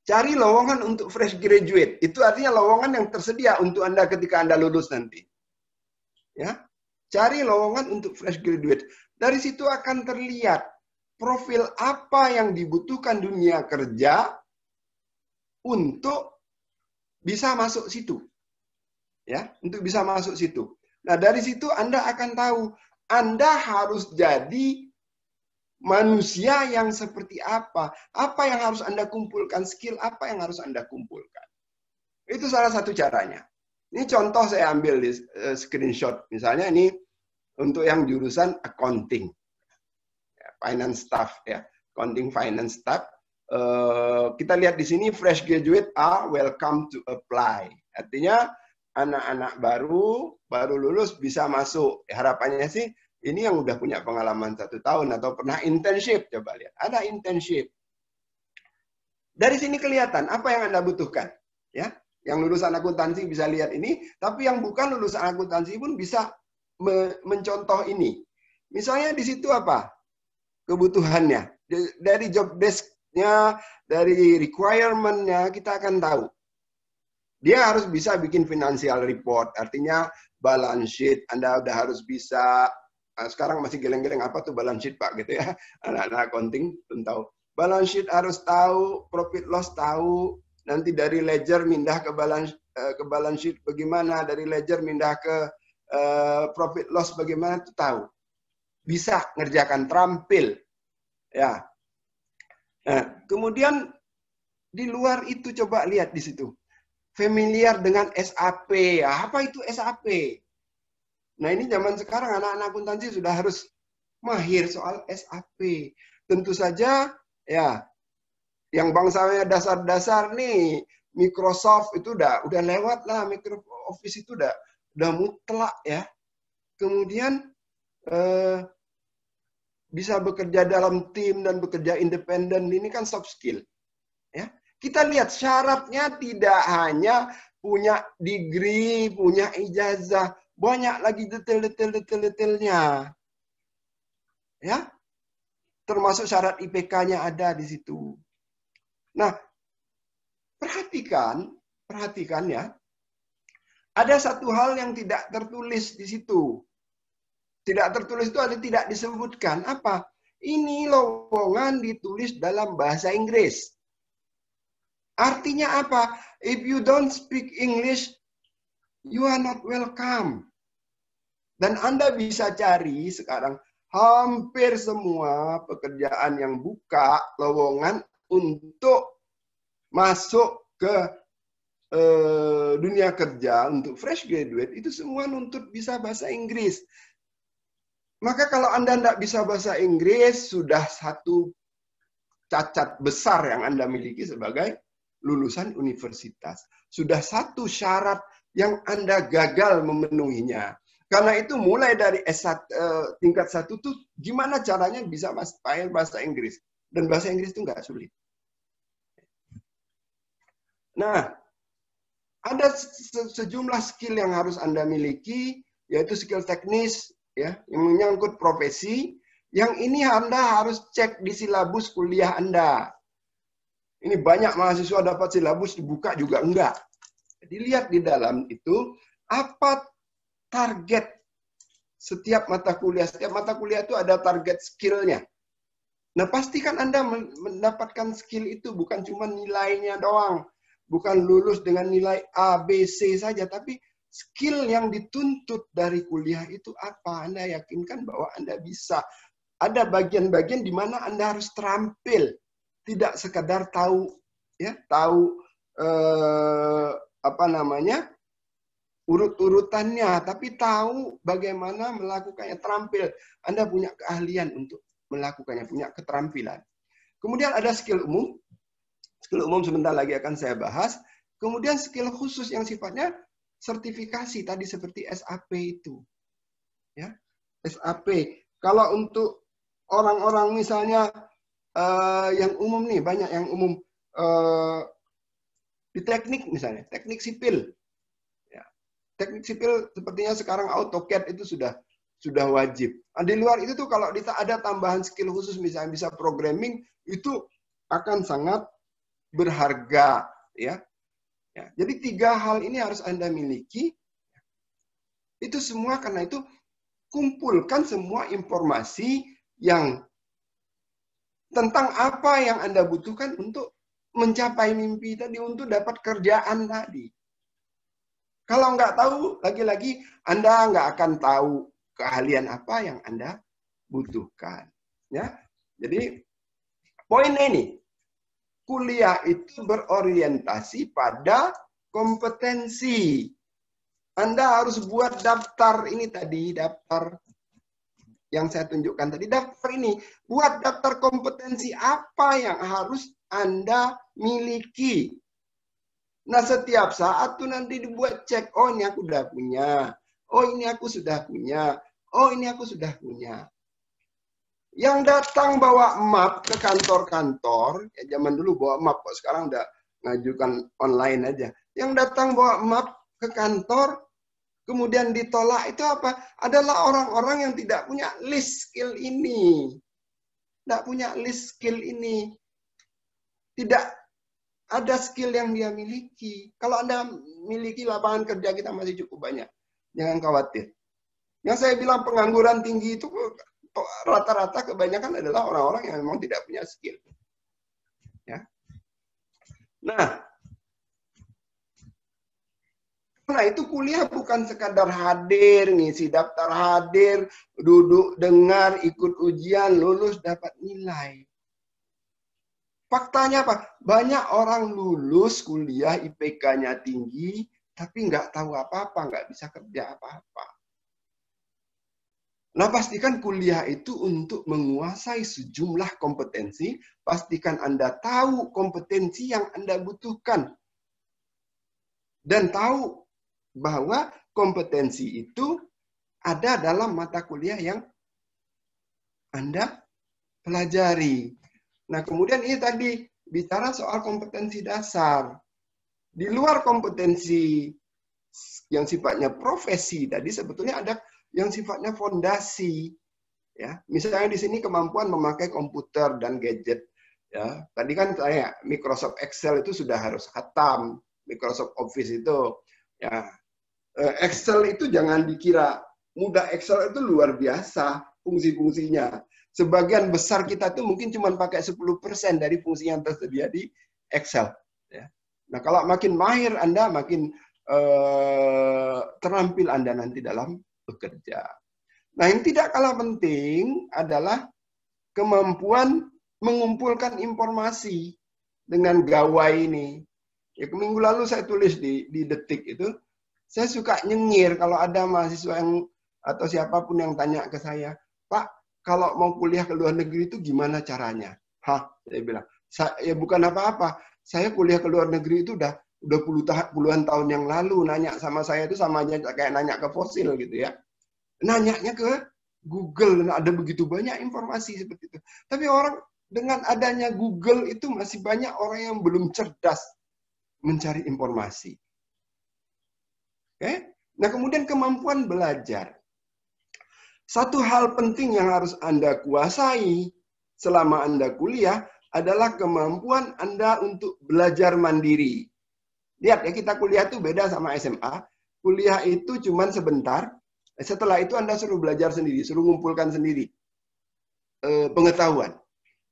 [SPEAKER 2] cari lowongan untuk fresh graduate. Itu artinya lowongan yang tersedia untuk Anda ketika Anda lulus nanti. Ya, cari lowongan untuk fresh graduate. Dari situ akan terlihat profil apa yang dibutuhkan dunia kerja untuk bisa masuk situ. Ya, untuk bisa masuk situ. Nah, dari situ Anda akan tahu Anda harus jadi manusia yang seperti apa yang harus Anda kumpulkan, skill apa yang harus Anda kumpulkan. Itu salah satu caranya. Ini contoh saya ambil di screenshot. Misalnya ini untuk yang jurusan accounting. finance staff ya, accounting finance staff. Kita lihat di sini fresh graduate are welcome to apply. Artinya anak-anak baru lulus bisa masuk. Harapannya sih ini yang udah punya pengalaman 1 tahun atau pernah internship, coba lihat. Ada internship. Dari sini kelihatan apa yang Anda butuhkan. Ya, yang lulusan akuntansi bisa lihat ini, tapi yang bukan lulusan akuntansi pun bisa mencontoh ini. Misalnya di situ apa? Kebutuhannya. Dari job desk-nya, dari requirement-nya, kita akan tahu. Dia harus bisa bikin financial report, artinya balance sheet. Anda udah harus bisa, sekarang masih geleng-geleng apa tuh balance sheet Pak, gitu ya. Anak-anak accounting belum tahu. Balance sheet harus tahu, profit loss tahu, nanti dari ledger mindah ke balance sheet bagaimana, dari ledger mindah ke profit loss bagaimana itu tahu. Bisa ngerjakan, terampil. Ya. Nah, kemudian di luar itu coba lihat di situ. Familiar dengan SAP. Ya, apa itu SAP? Nah, ini zaman sekarang anak-anak akuntansi sudah harus mahir soal SAP. Tentu saja ya, yang bangsanya dasar-dasar nih, Microsoft itu udah lewat lah, Microsoft Office itu udah mutlak ya. Kemudian bisa bekerja dalam tim dan bekerja independen, ini kan soft skill. Ya, kita lihat syaratnya tidak hanya punya degree, punya ijazah, banyak lagi detailnya. Ya, termasuk syarat IPK-nya ada di situ. Nah, perhatikan ya. Ada satu hal yang tidak tertulis di situ. Tidak tertulis itu ada tidak disebutkan. Apa? Ini lowongan ditulis dalam bahasa Inggris. Artinya apa? If you don't speak English, you are not welcome. Dan Anda bisa cari sekarang hampir semua pekerjaan yang buka lowongan untuk masuk ke dunia kerja untuk fresh graduate itu semua nuntut bisa bahasa Inggris. Maka kalau Anda tidak bisa bahasa Inggris, sudah satu cacat besar yang Anda miliki sebagai lulusan universitas. Sudah satu syarat yang Anda gagal memenuhinya. Karena itu mulai dari tingkat 1 tuh gimana caranya bisa bahasa Inggris. Dan bahasa Inggris itu nggak sulit. Nah, ada sejumlah skill yang harus Anda miliki, yaitu skill teknis, ya, yang menyangkut profesi. Yang ini Anda harus cek di silabus kuliah Anda. Ini banyak mahasiswa dapat silabus dibuka juga enggak. Jadi lihat di dalam itu, apa target setiap mata kuliah. Setiap mata kuliah itu ada target skill-nya. Nah, pastikan Anda mendapatkan skill itu bukan cuma nilainya doang. Bukan lulus dengan nilai A, B, C saja. Tapi skill yang dituntut dari kuliah itu apa? Anda yakinkan bahwa Anda bisa. Ada bagian-bagian di mana Anda harus terampil. Tidak sekadar tahu, ya, urut-urutannya, tapi tahu bagaimana melakukannya, terampil. Anda punya keahlian untuk melakukannya, punya keterampilan. Kemudian ada skill umum. Skill umum sebentar lagi akan saya bahas. Kemudian skill khusus yang sifatnya sertifikasi tadi seperti SAP itu. Ya, SAP. Kalau untuk orang-orang misalnya yang umum nih, banyak yang umum di teknik misalnya, teknik sipil. Ya. Teknik sipil sepertinya sekarang AutoCAD itu sudah wajib. Nah, di luar itu tuh kalau ada tambahan skill khusus misalnya bisa programming, itu akan sangat berharga, ya. Ya. Jadi 3 hal ini harus Anda miliki. Itu semua karena itu kumpulkan semua informasi yang tentang apa yang Anda butuhkan untuk mencapai mimpi tadi, untuk dapat kerjaan tadi. Kalau nggak tahu, lagi-lagi Anda nggak akan tahu keahlian apa yang Anda butuhkan. Ya, jadi poin ini, kuliah itu berorientasi pada kompetensi. Anda harus buat daftar ini tadi, daftar yang saya tunjukkan tadi, daftar ini. Buat daftar kompetensi apa yang harus Anda miliki. Nah, setiap saat tuh nanti dibuat cek, oh ini aku udah punya, oh ini aku sudah punya, oh ini aku sudah punya. Yang datang bawa map ke kantor-kantor, ya zaman dulu bawa map, kok sekarang udah ngajukan online aja. Yang datang bawa map ke kantor, kemudian ditolak, itu apa? Adalah orang-orang yang tidak punya list skill ini. Tidak punya list skill ini. Tidak ada skill yang dia miliki. Kalau Anda miliki, lapangan kerja kita masih cukup banyak. Jangan khawatir. Yang saya bilang pengangguran tinggi itu rata-rata kebanyakan adalah orang-orang yang memang tidak punya skill. Ya. Nah, itu kuliah bukan sekadar hadir, ngisi daftar hadir, duduk dengar, ikut ujian, lulus dapat nilai. Faktanya apa? Banyak orang lulus kuliah IPK-nya tinggi, tapi nggak tahu apa-apa, nggak bisa kerja apa-apa. Nah, pastikan kuliah itu untuk menguasai sejumlah kompetensi. Pastikan Anda tahu kompetensi yang Anda butuhkan. Dan tahu bahwa kompetensi itu ada dalam mata kuliah yang Anda pelajari. Nah, kemudian ini tadi bicara soal kompetensi dasar. Di luar kompetensi yang sifatnya profesi tadi, sebetulnya ada yang sifatnya fondasi. Ya, misalnya di sini kemampuan memakai komputer dan gadget. Ya, tadi kan saya Microsoft Excel itu sudah harus khatam, Microsoft Office itu. Ya, Excel itu jangan dikira mudah. Excel itu luar biasa fungsi-fungsinya. Sebagian besar kita tuh mungkin cuma pakai 10% dari fungsi yang tersedia di Excel. Ya. Nah, kalau makin mahir Anda, makin terampil Anda nanti dalam bekerja. Nah, yang tidak kalah penting adalah kemampuan mengumpulkan informasi dengan gawai ini. Ya, minggu lalu saya tulis di Detik itu, saya suka nyengir kalau ada mahasiswa yang atau siapapun yang tanya ke saya, Pak, kalau mau kuliah ke luar negeri itu gimana caranya? Hah, saya bilang, ya bukan apa-apa. Saya kuliah ke luar negeri itu udah puluhan tahun yang lalu, nanya sama saya itu sama aja kayak nanya ke fosil gitu ya. Nanyanya ke Google, ada begitu banyak informasi seperti itu. Tapi orang dengan adanya Google itu masih banyak orang yang belum cerdas mencari informasi. Oke? Nah, kemudian kemampuan belajar. Satu hal penting yang harus Anda kuasai selama Anda kuliah adalah kemampuan Anda untuk belajar mandiri. Lihat ya, kita kuliah itu beda sama SMA. Kuliah itu cuma sebentar. Setelah itu Anda suruh belajar sendiri, suruh ngumpulkan sendiri pengetahuan.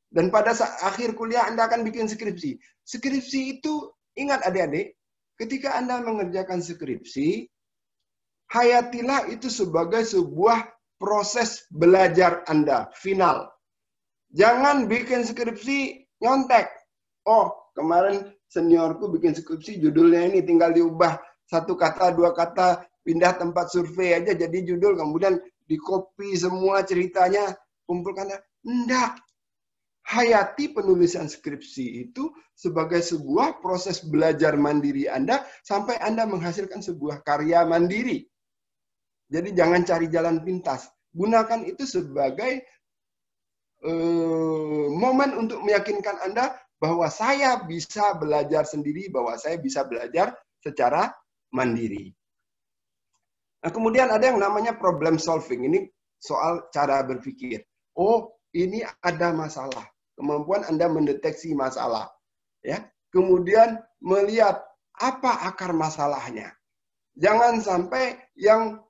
[SPEAKER 2] Dan pada akhir kuliah Anda akan bikin skripsi. Skripsi itu, ingat adik-adik, ketika Anda mengerjakan skripsi, hayatilah itu sebagai sebuah proses belajar Anda, final. Jangan bikin skripsi nyontek. Oh, kemarin seniorku bikin skripsi judulnya ini, tinggal diubah satu kata, dua kata, pindah tempat survei aja jadi judul, kemudian di-copy semua ceritanya, kumpulkan. Enggak. Hayati penulisan skripsi itu sebagai sebuah proses belajar mandiri Anda sampai Anda menghasilkan sebuah karya mandiri. Jadi jangan cari jalan pintas. Gunakan itu sebagai momen untuk meyakinkan Anda bahwa saya bisa belajar sendiri, bahwa saya bisa belajar secara mandiri. Nah, kemudian ada yang namanya problem solving. Ini soal cara berpikir. Oh, ini ada masalah. Kemampuan Anda mendeteksi masalah. Ya. Kemudian melihat apa akar masalahnya. Jangan sampai yang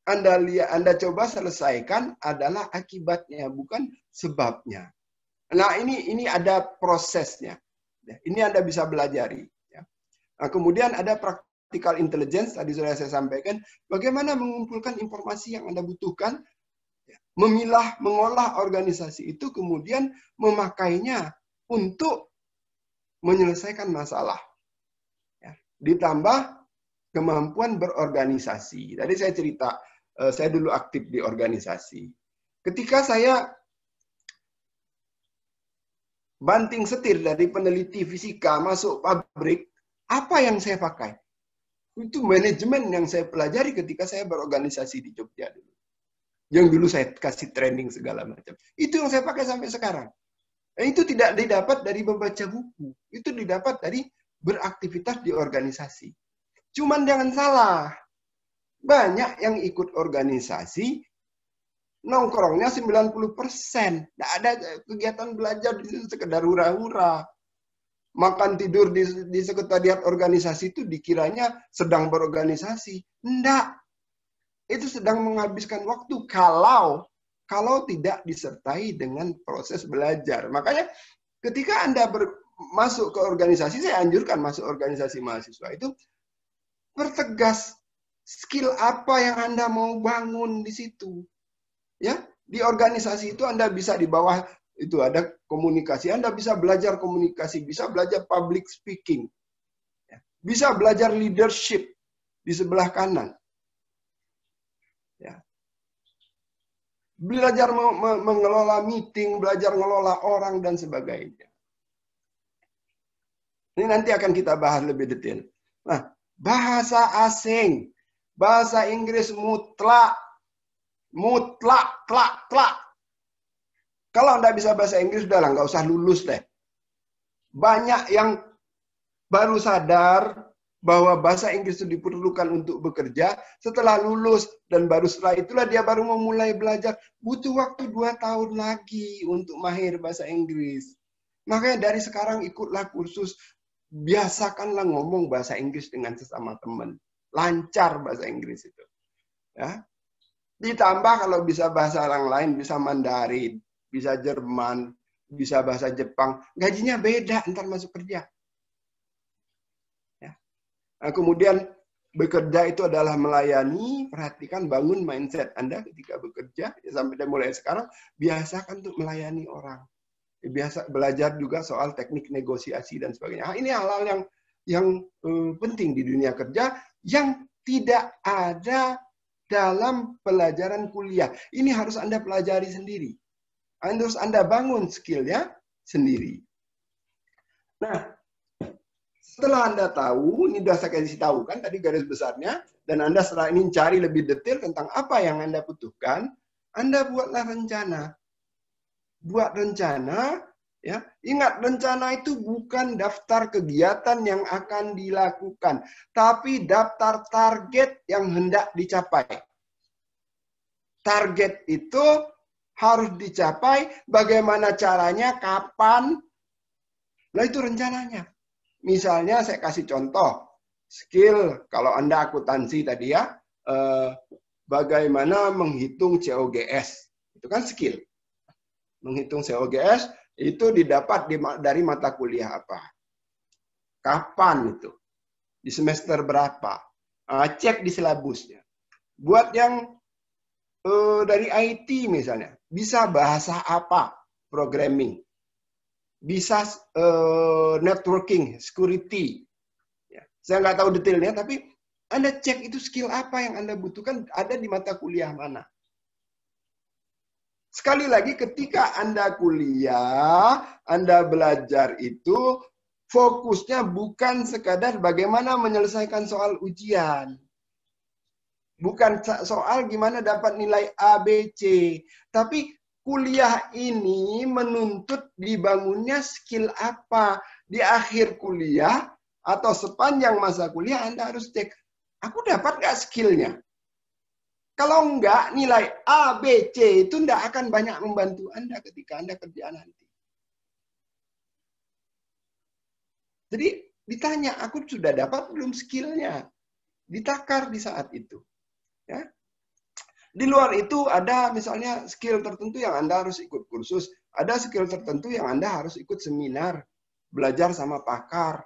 [SPEAKER 2] Anda coba selesaikan adalah akibatnya, bukan sebabnya. Nah, ini ada prosesnya. Ini Anda bisa belajari. Nah, kemudian ada practical intelligence, tadi sudah saya sampaikan, bagaimana mengumpulkan informasi yang Anda butuhkan, memilah, mengolah organisasi itu, kemudian memakainya untuk menyelesaikan masalah. Ditambah kemampuan berorganisasi. Tadi saya cerita, saya dulu aktif di organisasi. Ketika saya banting setir dari peneliti fisika masuk pabrik, apa yang saya pakai? Itu manajemen yang saya pelajari ketika saya berorganisasi di Jogja dulu. Yang dulu saya kasih training segala macam. Itu yang saya pakai sampai sekarang. Itu tidak didapat dari membaca buku. Itu didapat dari beraktivitas di organisasi. Cuman jangan salah. Banyak yang ikut organisasi, nongkrongnya 90%. Tidak ada kegiatan belajar di situ, sekedar hura-hura. Makan tidur di sekretariat organisasi itu dikiranya sedang berorganisasi. Enggak. Itu sedang menghabiskan waktu kalau tidak disertai dengan proses belajar. Makanya ketika Anda masuk ke organisasi, saya anjurkan masuk organisasi mahasiswa itu pertegas skill apa yang Anda mau bangun di situ. Ya, di organisasi itu Anda bisa di bawah itu ada komunikasi, Anda bisa belajar komunikasi, bisa belajar public speaking. Bisa belajar leadership di sebelah kanan. Ya. Belajar mengelola meeting, belajar mengelola orang, dan sebagainya. Ini nanti akan kita bahas lebih detail. Nah, bahasa asing, bahasa Inggris mutlak, tlak. Kalau Anda bisa bahasa Inggris, udahlah, nggak usah lulus deh. Banyak yang baru sadar bahwa bahasa Inggris itu diperlukan untuk bekerja setelah lulus, dan baru setelah itulah dia baru memulai belajar. Butuh waktu 2 tahun lagi untuk mahir bahasa Inggris. Makanya dari sekarang ikutlah kursus, biasakanlah ngomong bahasa Inggris dengan sesama teman. Lancar bahasa Inggris itu. Ya. Ditambah kalau bisa bahasa orang lain, bisa Mandarin, bisa Jerman, bisa bahasa Jepang, gajinya beda ntar masuk kerja. Nah, kemudian bekerja itu adalah melayani, perhatikan, bangun mindset Anda ketika bekerja, ya, sampai mulai sekarang, biasakan untuk melayani orang. Biasa belajar juga soal teknik negosiasi dan sebagainya. Nah, ini hal-hal yang penting di dunia kerja, yang tidak ada dalam pelajaran kuliah. Ini harus Anda pelajari sendiri. Harus Anda bangun skill-nya sendiri. Nah, setelah Anda tahu, ini sudah saya kasih tahu kan tadi garis besarnya, dan Anda setelah ini cari lebih detail tentang apa yang Anda butuhkan, Anda buatlah rencana. Buat rencana, ya. Ingat, rencana itu bukan daftar kegiatan yang akan dilakukan, tapi daftar target yang hendak dicapai. Target itu harus dicapai, bagaimana caranya, kapan, nah itu rencananya. Misalnya saya kasih contoh, skill kalau Anda akuntansi tadi ya, bagaimana menghitung COGS. Itu kan skill. Menghitung COGS itu didapat dari mata kuliah apa. Kapan itu? Di semester berapa? Cek di silabusnya. Buat yang dari IT misalnya, bisa bahasa apa? Programming. Bisa networking, security. Ya. Saya nggak tahu detailnya, tapi Anda cek itu skill apa yang Anda butuhkan ada di mata kuliah mana. Sekali lagi, ketika Anda kuliah, Anda belajar itu, fokusnya bukan sekadar bagaimana menyelesaikan soal ujian. Bukan soal gimana dapat nilai A, B, C. Tapi kuliah ini menuntut dibangunnya skill apa. Di akhir kuliah atau sepanjang masa kuliah Anda harus cek, aku dapat nggak skillnya? Kalau enggak, nilai A, B, C itu enggak akan banyak membantu Anda ketika Anda kerja nanti. Jadi ditanya, aku sudah dapat belum skillnya? Ditakar di saat itu. Ya. Di luar itu ada misalnya skill tertentu yang Anda harus ikut kursus. Ada skill tertentu yang Anda harus ikut seminar. Belajar sama pakar.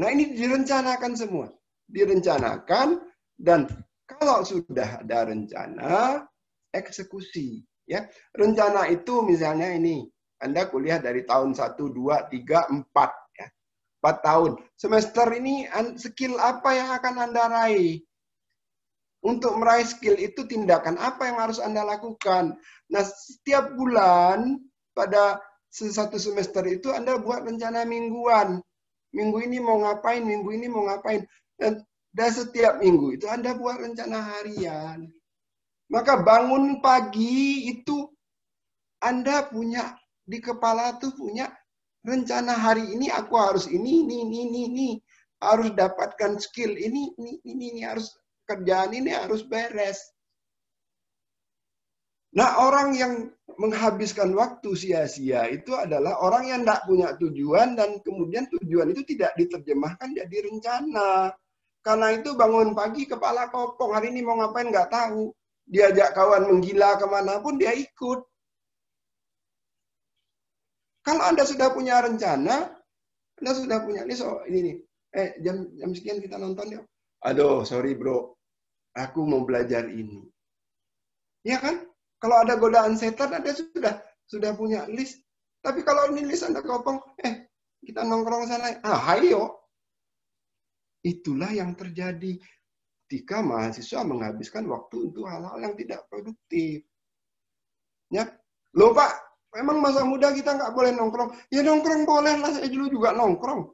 [SPEAKER 2] Nah, ini direncanakan semua. Direncanakan, dan kalau sudah ada rencana, eksekusi. Ya. Rencana itu misalnya ini, Anda kuliah dari tahun 1, 2, 3, 4. Ya. 4 tahun. Semester ini skill apa yang akan Anda raih? Untuk meraih skill itu tindakan apa yang harus Anda lakukan. Nah, setiap bulan pada satu semester itu Anda buat rencana mingguan. Minggu ini mau ngapain, minggu ini mau ngapain. Dan setiap minggu itu Anda buat rencana harian. Maka bangun pagi itu Anda punya di kepala tuh punya rencana hari ini aku harus ini. Harus dapatkan skill ini harus kerjaan ini harus beres. Nah, orang yang menghabiskan waktu sia-sia itu adalah orang yang tidak punya tujuan dan kemudian tujuan itu tidak diterjemahkan jadi rencana. Karena itu bangun pagi kepala kopong, hari ini mau ngapain nggak tahu. Diajak kawan menggila kemanapun dia ikut. Kalau Anda sudah punya rencana, Anda sudah punya ini nih. Jam sekian kita nonton yuk. Aduh, sorry bro. Aku mau belajar ini. Ya kan? Kalau ada godaan setan, Anda sudah punya list. Tapi kalau ini list Anda kopong, kita nongkrong sana. Hayo. Itulah yang terjadi ketika mahasiswa menghabiskan waktu untuk hal-hal yang tidak produktif. Ya, loh Pak, memang masa muda kita nggak boleh nongkrong. Ya nongkrong boleh lah, saya dulu juga nongkrong.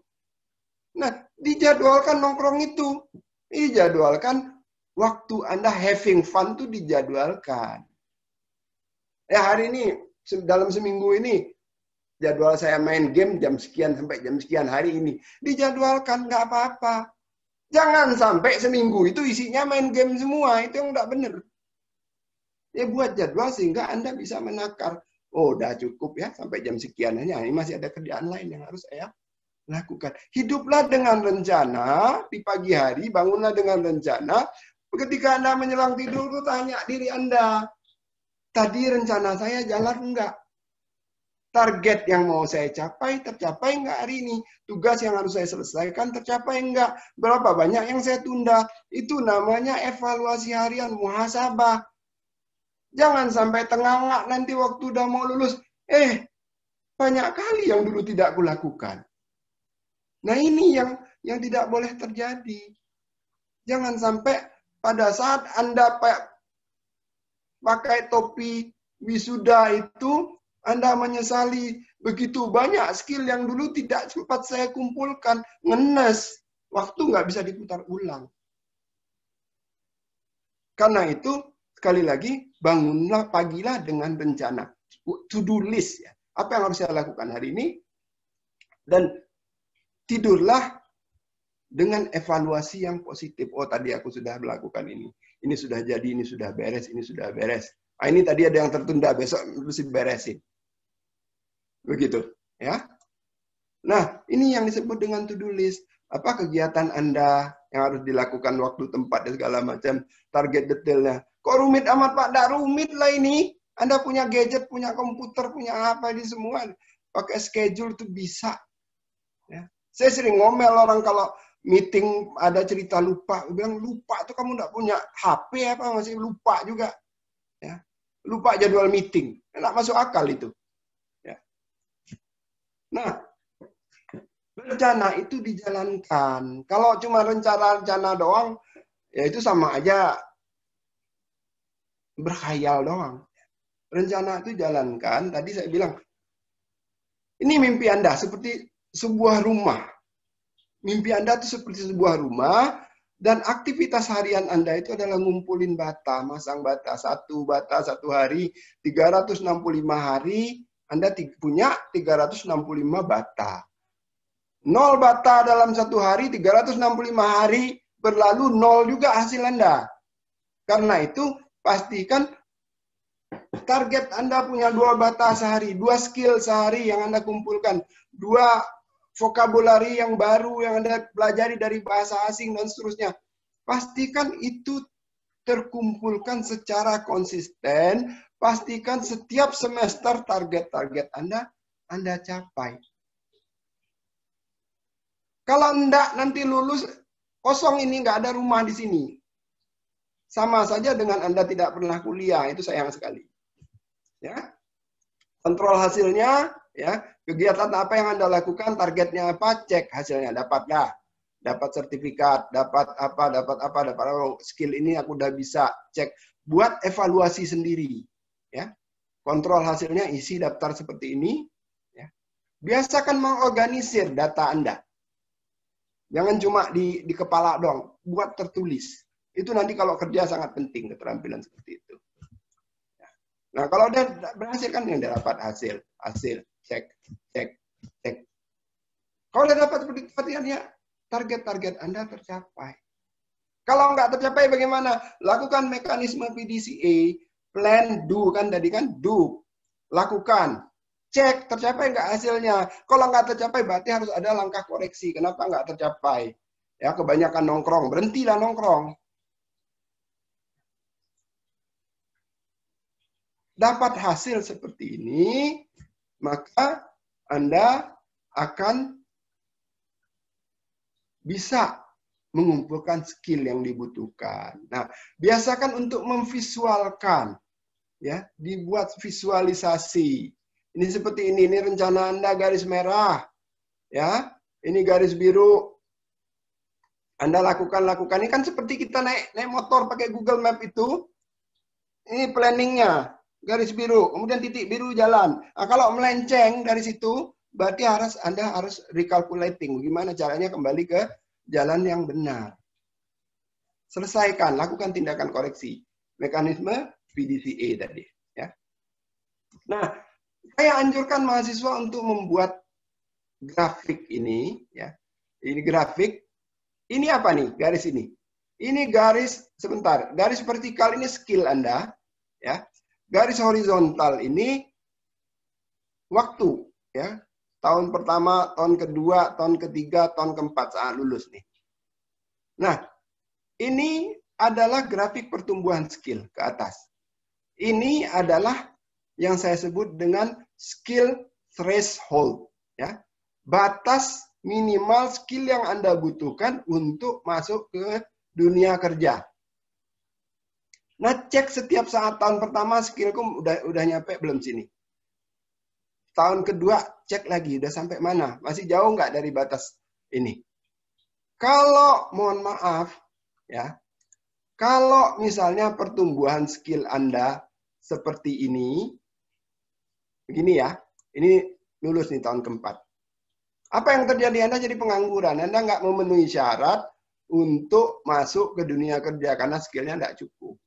[SPEAKER 2] Nah, dijadwalkan nongkrong itu. Dijadwalkan waktu Anda having fun tuh dijadwalkan. Hari ini, dalam seminggu ini, jadwal saya main game jam sekian sampai jam sekian hari ini. Dijadwalkan, nggak apa-apa. Jangan sampai seminggu itu isinya main game semua. Itu yang nggak benar. Ya buat jadwal sehingga Anda bisa menakar. Oh, udah cukup ya sampai jam sekian aja. Ini masih ada kerjaan lain yang harus saya lakukan. Hiduplah dengan rencana di pagi hari, bangunlah dengan rencana. Ketika Anda menjelang tidur, tanya diri Anda, tadi rencana saya jalan enggak? Target yang mau saya capai, tercapai enggak hari ini? Tugas yang harus saya selesaikan, tercapai enggak? Berapa banyak yang saya tunda? Itu namanya evaluasi harian, muhasabah. Jangan sampai tengah nanti waktu udah mau lulus, banyak kali yang dulu tidak kulakukan. Nah ini yang tidak boleh terjadi. Jangan sampai pada saat Anda pakai topi wisuda itu, Anda menyesali begitu banyak skill yang dulu tidak sempat saya kumpulkan. Ngenes. Waktu nggak bisa diputar ulang. Karena itu, sekali lagi, bangunlah pagilah dengan rencana. To-do list. Ya. Apa yang harus saya lakukan hari ini? Dan tidurlah dengan evaluasi yang positif. Oh, tadi aku sudah melakukan ini. Ini sudah jadi, ini sudah beres, ini sudah beres. Ini tadi ada yang tertunda, besok mesti beresin. Begitu. Ya. Nah, ini yang disebut dengan to-do list. Apa kegiatan Anda yang harus dilakukan waktu, tempat, dan segala macam. Target detailnya. Kok rumit amat Pak? Nggak rumit lah ini. Anda punya gadget, punya komputer, punya apa ini semua. Pakai schedule itu bisa. Ya. Saya sering ngomel orang kalau meeting ada cerita lupa. Bilang lupa tuh kamu nggak punya HP apa masih lupa juga. Ya. Lupa jadwal meeting. Nggak masuk akal itu. Ya. Nah, rencana itu dijalankan. Kalau cuma rencana doang, ya itu sama aja berkhayal doang. Rencana itu jalankan. Tadi saya bilang, ini mimpi Anda seperti sebuah rumah. Mimpi Anda itu seperti sebuah rumah, dan aktivitas harian Anda itu adalah ngumpulin bata, masang bata. Satu bata satu hari, 365 hari, Anda punya 365 bata. 0 bata dalam satu hari, 365 hari berlalu, 0 juga hasil Anda. Karena itu, pastikan target Anda punya 2 bata sehari, 2 skill sehari yang Anda kumpulkan, 2 vokabulari yang baru yang Anda pelajari dari bahasa asing dan seterusnya. Pastikan itu terkumpulkan secara konsisten, pastikan setiap semester target-target Anda capai. Kalau enggak nanti lulus kosong ini, nggak ada rumah di sini. Sama saja dengan Anda tidak pernah kuliah, itu sayang sekali. Ya. Kontrol hasilnya, ya, kegiatan apa yang Anda lakukan, targetnya apa, cek hasilnya, dapat nggak? dapat sertifikat, dapat skill ini aku udah bisa cek, buat evaluasi sendiri, ya. Kontrol hasilnya, isi daftar seperti ini, ya. Biasakan mengorganisir data Anda. Jangan cuma di kepala doang, buat tertulis. Itu nanti kalau kerja sangat penting keterampilan seperti itu. Nah, kalau udah berhasil kan udah dapat hasil, cek. Kalau udah dapat seperti itu, artinya target-target Anda tercapai. Kalau nggak tercapai bagaimana? Lakukan mekanisme PDCA, plan, do kan tadi kan, do. Lakukan. Cek tercapai nggak hasilnya. Kalau nggak tercapai berarti harus ada langkah koreksi. Kenapa nggak tercapai? Ya, kebanyakan nongkrong, berhentilah nongkrong. Dapat hasil seperti ini, maka Anda akan bisa mengumpulkan skill yang dibutuhkan. Nah, biasakan untuk memvisualkan, ya, dibuat visualisasi. Ini seperti ini rencana Anda garis merah, ya, ini garis biru. Anda lakukan. Ini kan seperti kita naik motor pakai Google Map itu. Ini planningnya, garis biru, kemudian titik biru jalan. Nah, kalau melenceng dari situ, berarti Anda harus recalculating. Gimana caranya kembali ke jalan yang benar. Selesaikan, lakukan tindakan koreksi. Mekanisme PDCA tadi. Ya. Nah, saya anjurkan mahasiswa untuk membuat grafik ini. Ya. Ini grafik. Ini apa nih? Garis ini. Ini garis, sebentar. Garis vertikal ini skill Anda. Ya. Garis horizontal ini waktu. Ya. Tahun pertama, tahun kedua, tahun ketiga, tahun keempat saat lulus nih. Nah, ini adalah grafik pertumbuhan skill ke atas. Ini adalah yang saya sebut dengan skill threshold. Ya. Batas minimal skill yang Anda butuhkan untuk masuk ke dunia kerja. Nah, cek setiap saat. Tahun pertama skillku udah nyampe belum sini. Tahun kedua cek lagi, udah sampai mana? Masih jauh nggak dari batas ini? Kalau mohon maaf, ya, kalau misalnya pertumbuhan skill Anda seperti ini, begini ya, ini lulus nih tahun keempat. Apa yang terjadi? Anda jadi pengangguran. Anda nggak memenuhi syarat untuk masuk ke dunia kerja karena skillnya nggak cukup.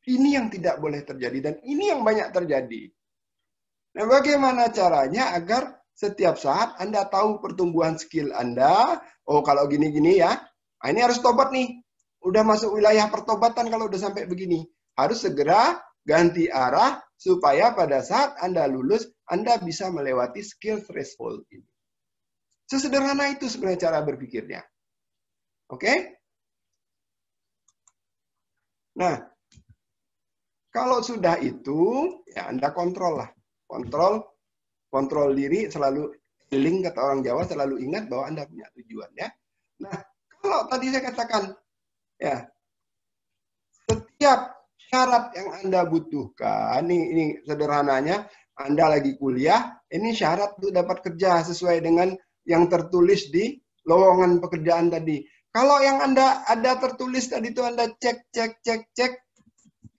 [SPEAKER 2] Ini yang tidak boleh terjadi dan ini yang banyak terjadi. Nah, bagaimana caranya agar setiap saat Anda tahu pertumbuhan skill Anda? Oh, kalau gini-gini ya, nah, ini harus tobat nih. Udah masuk wilayah pertobatan kalau udah sampai begini. Harus segera ganti arah supaya pada saat Anda lulus, Anda bisa melewati skill threshold ini. Sesederhana itu sebenarnya cara berpikirnya. Oke? Nah, kalau sudah itu, ya Anda kontrol lah. Kontrol diri, selalu healing, kata orang Jawa, selalu ingat bahwa Anda punya tujuan. Ya. Nah, kalau tadi saya katakan, ya, setiap syarat yang Anda butuhkan, ini sederhananya, Anda lagi kuliah, ini syarat untuk dapat kerja sesuai dengan yang tertulis di lowongan pekerjaan tadi. Kalau yang Anda ada tertulis tadi itu Anda cek.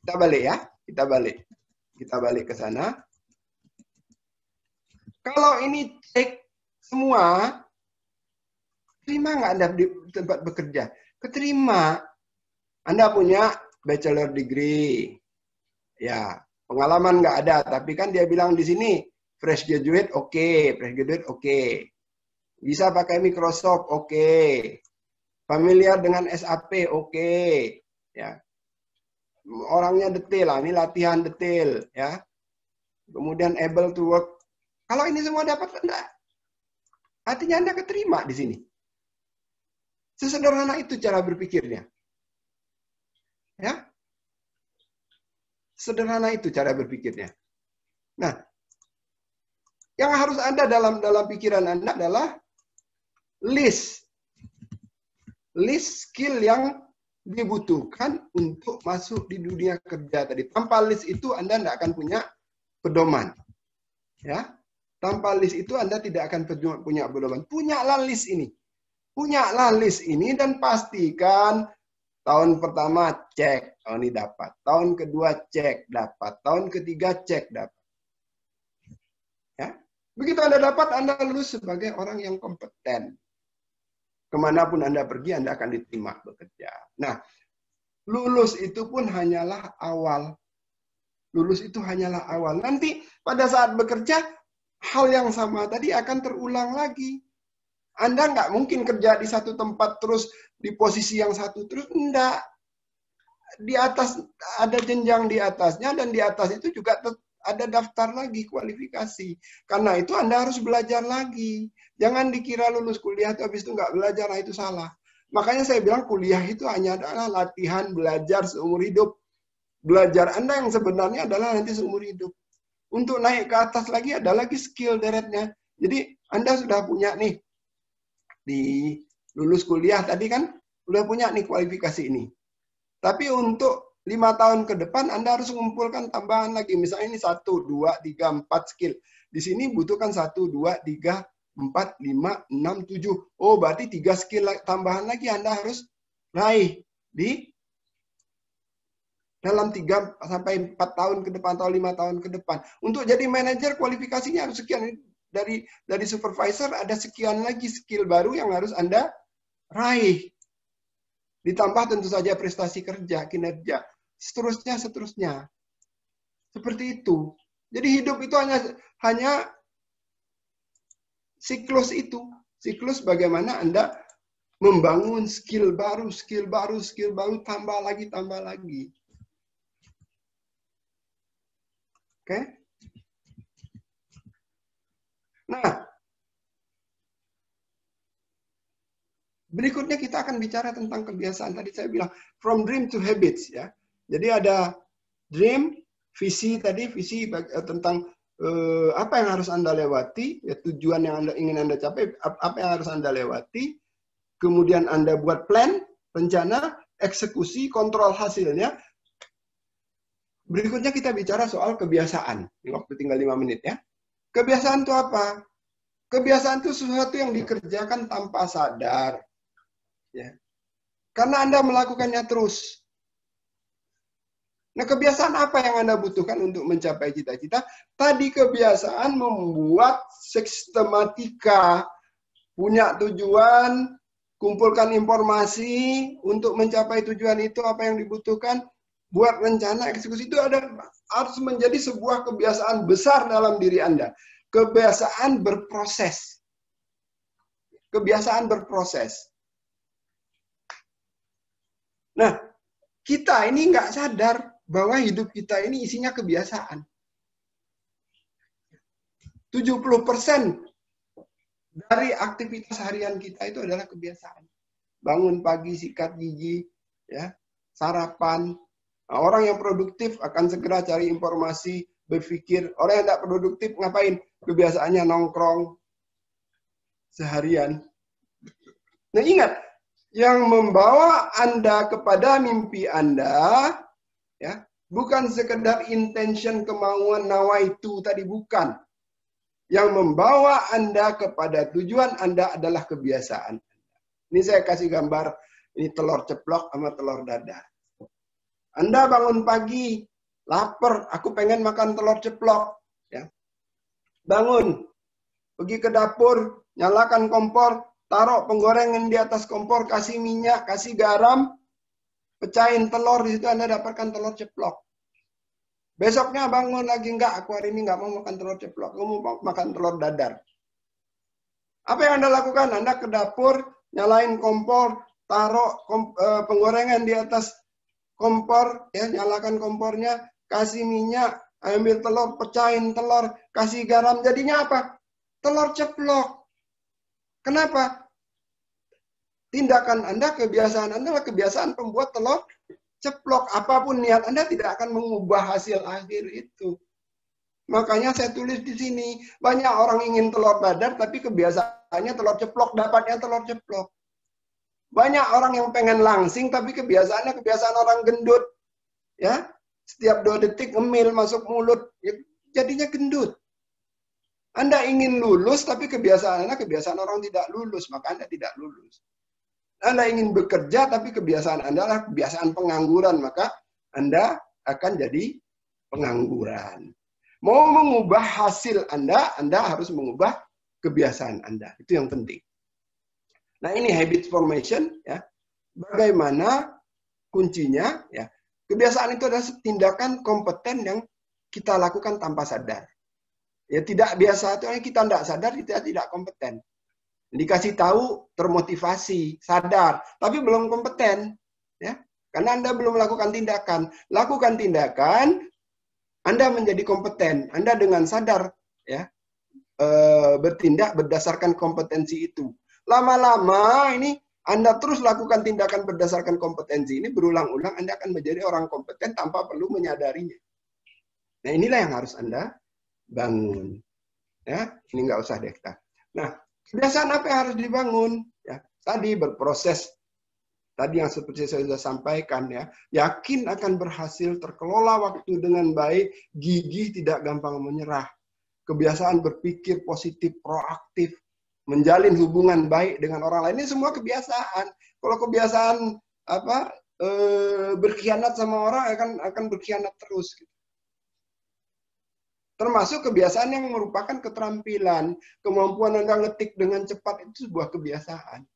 [SPEAKER 2] Kita balik ya, kita balik ke sana. Kalau ini cek semua, terima nggak Anda di tempat bekerja? Keterima. Anda punya bachelor degree. Ya, pengalaman nggak ada, tapi kan dia bilang di sini fresh graduate oke. Bisa pakai Microsoft oke. Familiar dengan SAP oke. Ya. Orangnya detail lah, ini latihan detail ya. Kemudian able to work. Kalau ini semua dapat Anda, artinya Anda keterima di sini. Sesederhana itu cara berpikirnya. Ya. Sederhana itu cara berpikirnya. Nah, yang harus ada dalam pikiran Anda adalah list skill yang dibutuhkan untuk masuk di dunia kerja tadi. Tanpa list itu Anda tidak akan punya pedoman. Ya. Tanpa list itu Anda tidak akan punya pedoman. Punyalah list ini. Punyalah list ini dan pastikan tahun pertama cek, oh ini dapat. Tahun kedua cek, dapat. Tahun ketiga cek, dapat. Ya. Begitu Anda dapat, Anda lulus sebagai orang yang kompeten. Kemanapun Anda pergi, Anda akan diterima bekerja. Nah, lulus itu pun hanyalah awal. Lulus itu hanyalah awal. Nanti pada saat bekerja, hal yang sama tadi akan terulang lagi. Anda nggak mungkin kerja di satu tempat terus di posisi yang satu terus. Enggak. Di atas ada jenjang di atasnya dan di atas itu juga ada daftar lagi kualifikasi. Karena itu Anda harus belajar lagi. Jangan dikira lulus kuliah itu habis itu nggak belajar, nah itu salah. Makanya saya bilang kuliah itu hanya adalah latihan belajar seumur hidup. Belajar Anda yang sebenarnya adalah nanti seumur hidup. Untuk naik ke atas lagi ada lagi skill deretnya. Jadi Anda sudah punya nih di lulus kuliah tadi kan udah punya nih kualifikasi ini. Tapi untuk 5 tahun ke depan Anda harus mengumpulkan tambahan lagi. Misalnya ini 1, 2, 3, 4 skill. Di sini butuhkan 1, 2, 3, 4, 5, 6, 7. Oh, berarti 3 skill tambahan lagi Anda harus raih di dalam 3 sampai 4 tahun ke depan atau 5 tahun ke depan. Untuk jadi manajer kualifikasinya harus sekian. Dari supervisor ada sekian lagi skill baru yang harus Anda raih. Ditambah tentu saja prestasi kerja, kinerja. Seterusnya. Seperti itu. Jadi hidup itu hanya siklus itu. Siklus bagaimana Anda membangun skill baru, tambah lagi. Oke? Nah, berikutnya kita akan bicara tentang kebiasaan. Tadi saya bilang from dream to habits ya. Jadi ada dream, visi tentang apa yang harus Anda lewati, ya, tujuan yang ingin Anda capai, apa yang harus Anda lewati. Kemudian Anda buat plan, rencana, eksekusi, kontrol hasilnya. Berikutnya kita bicara soal kebiasaan. Ini waktu tinggal 5 menit ya. Kebiasaan itu apa? Kebiasaan itu sesuatu yang dikerjakan tanpa sadar. Ya. Karena Anda melakukannya terus. Nah, kebiasaan apa yang Anda butuhkan untuk mencapai cita-cita? Tadi kebiasaan membuat sistematika, punya tujuan, kumpulkan informasi untuk mencapai tujuan itu apa yang dibutuhkan, buat rencana, eksekusi itu harus menjadi sebuah kebiasaan besar dalam diri Anda. Kebiasaan berproses. Kebiasaan berproses. Nah, kita ini nggak sadar bahwa hidup kita ini isinya kebiasaan. 70% dari aktivitas harian kita itu adalah kebiasaan. Bangun pagi, sikat gigi, ya, sarapan. Nah, orang yang produktif akan segera cari informasi, berpikir. Orang yang tidak produktif ngapain? Kebiasaannya nongkrong seharian. Nah, ingat, yang membawa Anda kepada mimpi Anda, ya, bukan sekedar intention, kemauan, nawaitu tadi, bukan. Yang membawa Anda kepada tujuan Anda adalah kebiasaan. Ini saya kasih gambar, ini telur ceplok sama telur dadar. Anda bangun pagi, lapar, aku pengen makan telur ceplok. Ya. Bangun, pergi ke dapur, nyalakan kompor, taruh penggorengan di atas kompor, kasih minyak, kasih garam, pecahin telur, di situ Anda dapatkan telur ceplok. Besoknya bangun lagi, enggak, aku hari ini enggak mau makan telur ceplok, aku mau makan telur dadar. Apa yang Anda lakukan? Anda ke dapur, nyalain kompor, taruh penggorengan di atas kompor, ya, nyalakan kompornya, kasih minyak, ambil telur, pecahin telur, kasih garam, jadinya apa? Telur ceplok. Kenapa? Tindakan Anda, kebiasaan Anda adalah kebiasaan pembuat telur ceplok. Apapun niat Anda tidak akan mengubah hasil akhir itu. Makanya saya tulis di sini, banyak orang ingin telur dadar, tapi kebiasaannya telur ceplok, dapatnya telur ceplok. Banyak orang yang pengen langsing, tapi kebiasaannya kebiasaan orang gendut. Ya, setiap 2 detik ngemil masuk mulut, ya, jadinya gendut. Anda ingin lulus, tapi kebiasaan Anda kebiasaan orang tidak lulus, maka Anda tidak lulus. Anda ingin bekerja, tapi kebiasaan Anda adalah kebiasaan pengangguran, maka Anda akan jadi pengangguran. Mau mengubah hasil Anda harus mengubah kebiasaan Anda. Itu yang penting. Nah, ini habit formation, ya. Bagaimana kuncinya, ya. Kebiasaan itu adalah tindakan kompeten yang kita lakukan tanpa sadar. Ya, tidak biasa itu kita tidak sadar, kita tidak kompeten. Dikasih tahu, termotivasi, sadar, tapi belum kompeten, ya, karena Anda belum melakukan tindakan. Lakukan tindakan, Anda menjadi kompeten. Anda dengan sadar, ya, bertindak berdasarkan kompetensi itu. Lama-lama ini Anda terus lakukan tindakan berdasarkan kompetensi ini berulang-ulang, Anda akan menjadi orang kompeten tanpa perlu menyadarinya. Nah, inilah yang harus Anda bangun. Ya, ini nggak usah deh. Nah, kebiasaan apa yang harus dibangun? Ya, tadi berproses. Tadi yang seperti saya sudah sampaikan, ya, yakin akan berhasil, terkelola waktu dengan baik, gigih, tidak gampang menyerah. Kebiasaan berpikir positif, proaktif, menjalin hubungan baik dengan orang lain, ini semua kebiasaan. Kalau kebiasaan berkhianat sama orang akan berkhianat terus. Gitu. Termasuk kebiasaan yang merupakan keterampilan, kemampuan Anda ngetik dengan cepat itu sebuah kebiasaan.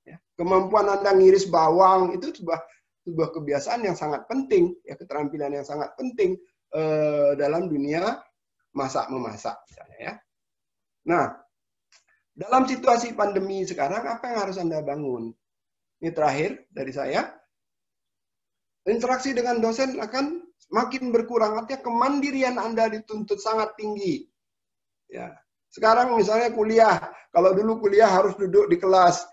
[SPEAKER 2] Ya, kemampuan Anda ngiris bawang itu sebuah kebiasaan yang sangat penting, ya, keterampilan yang sangat penting dalam dunia memasak, misalnya, ya. Nah, dalam situasi pandemi sekarang apa yang harus Anda bangun? Ini terakhir dari saya. Interaksi dengan dosen akan makin berkurang, artinya kemandirian Anda dituntut sangat tinggi. Ya. Sekarang misalnya kuliah, kalau dulu kuliah harus duduk di kelas,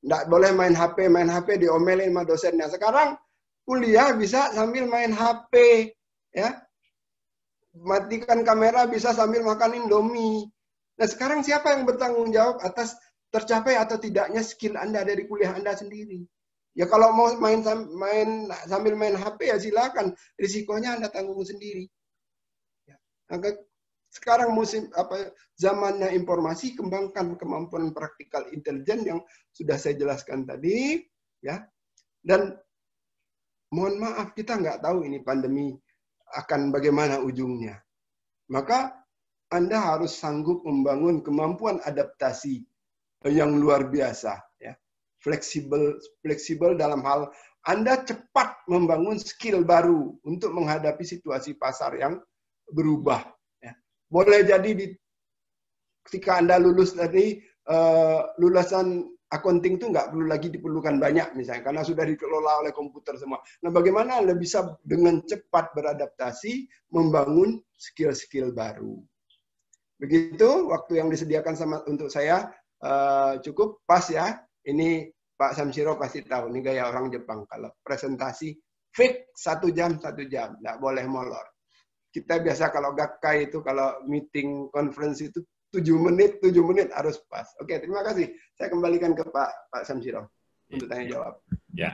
[SPEAKER 2] nggak boleh main HP diomelin sama dosennya. Sekarang kuliah bisa sambil main HP, ya. Matikan kamera bisa sambil makan Indomie. Nah, sekarang siapa yang bertanggung jawab atas tercapai atau tidaknya skill Anda dari kuliah Anda sendiri? Ya kalau mau sambil main HP ya silakan, risikonya Anda tanggung sendiri. Ya. Sekarang zamannya informasi, kembangkan kemampuan praktikal intelijen yang sudah saya jelaskan tadi, ya. Dan mohon maaf kita nggak tahu ini pandemi akan bagaimana ujungnya. Maka Anda harus sanggup membangun kemampuan adaptasi yang luar biasa, ya. Fleksibel dalam hal Anda cepat membangun skill baru untuk menghadapi situasi pasar yang berubah. Ya. Boleh jadi ketika Anda lulus tadi, lulusan accounting itu nggak perlu lagi diperlukan banyak misalnya, karena sudah dikelola oleh komputer semua. Nah, bagaimana Anda bisa dengan cepat beradaptasi, membangun skill-skill baru. Begitu, waktu yang disediakan untuk saya cukup pas, ya. Ini Pak Samsiro pasti tahu, ini gaya orang Jepang. Kalau presentasi fix 1 jam, nggak boleh molor. Kita biasa kalau gakkai itu, kalau meeting conference itu 7 menit harus pas. Oke, terima kasih. Saya kembalikan ke Pak Samsiro untuk tanya jawab.
[SPEAKER 1] Ya,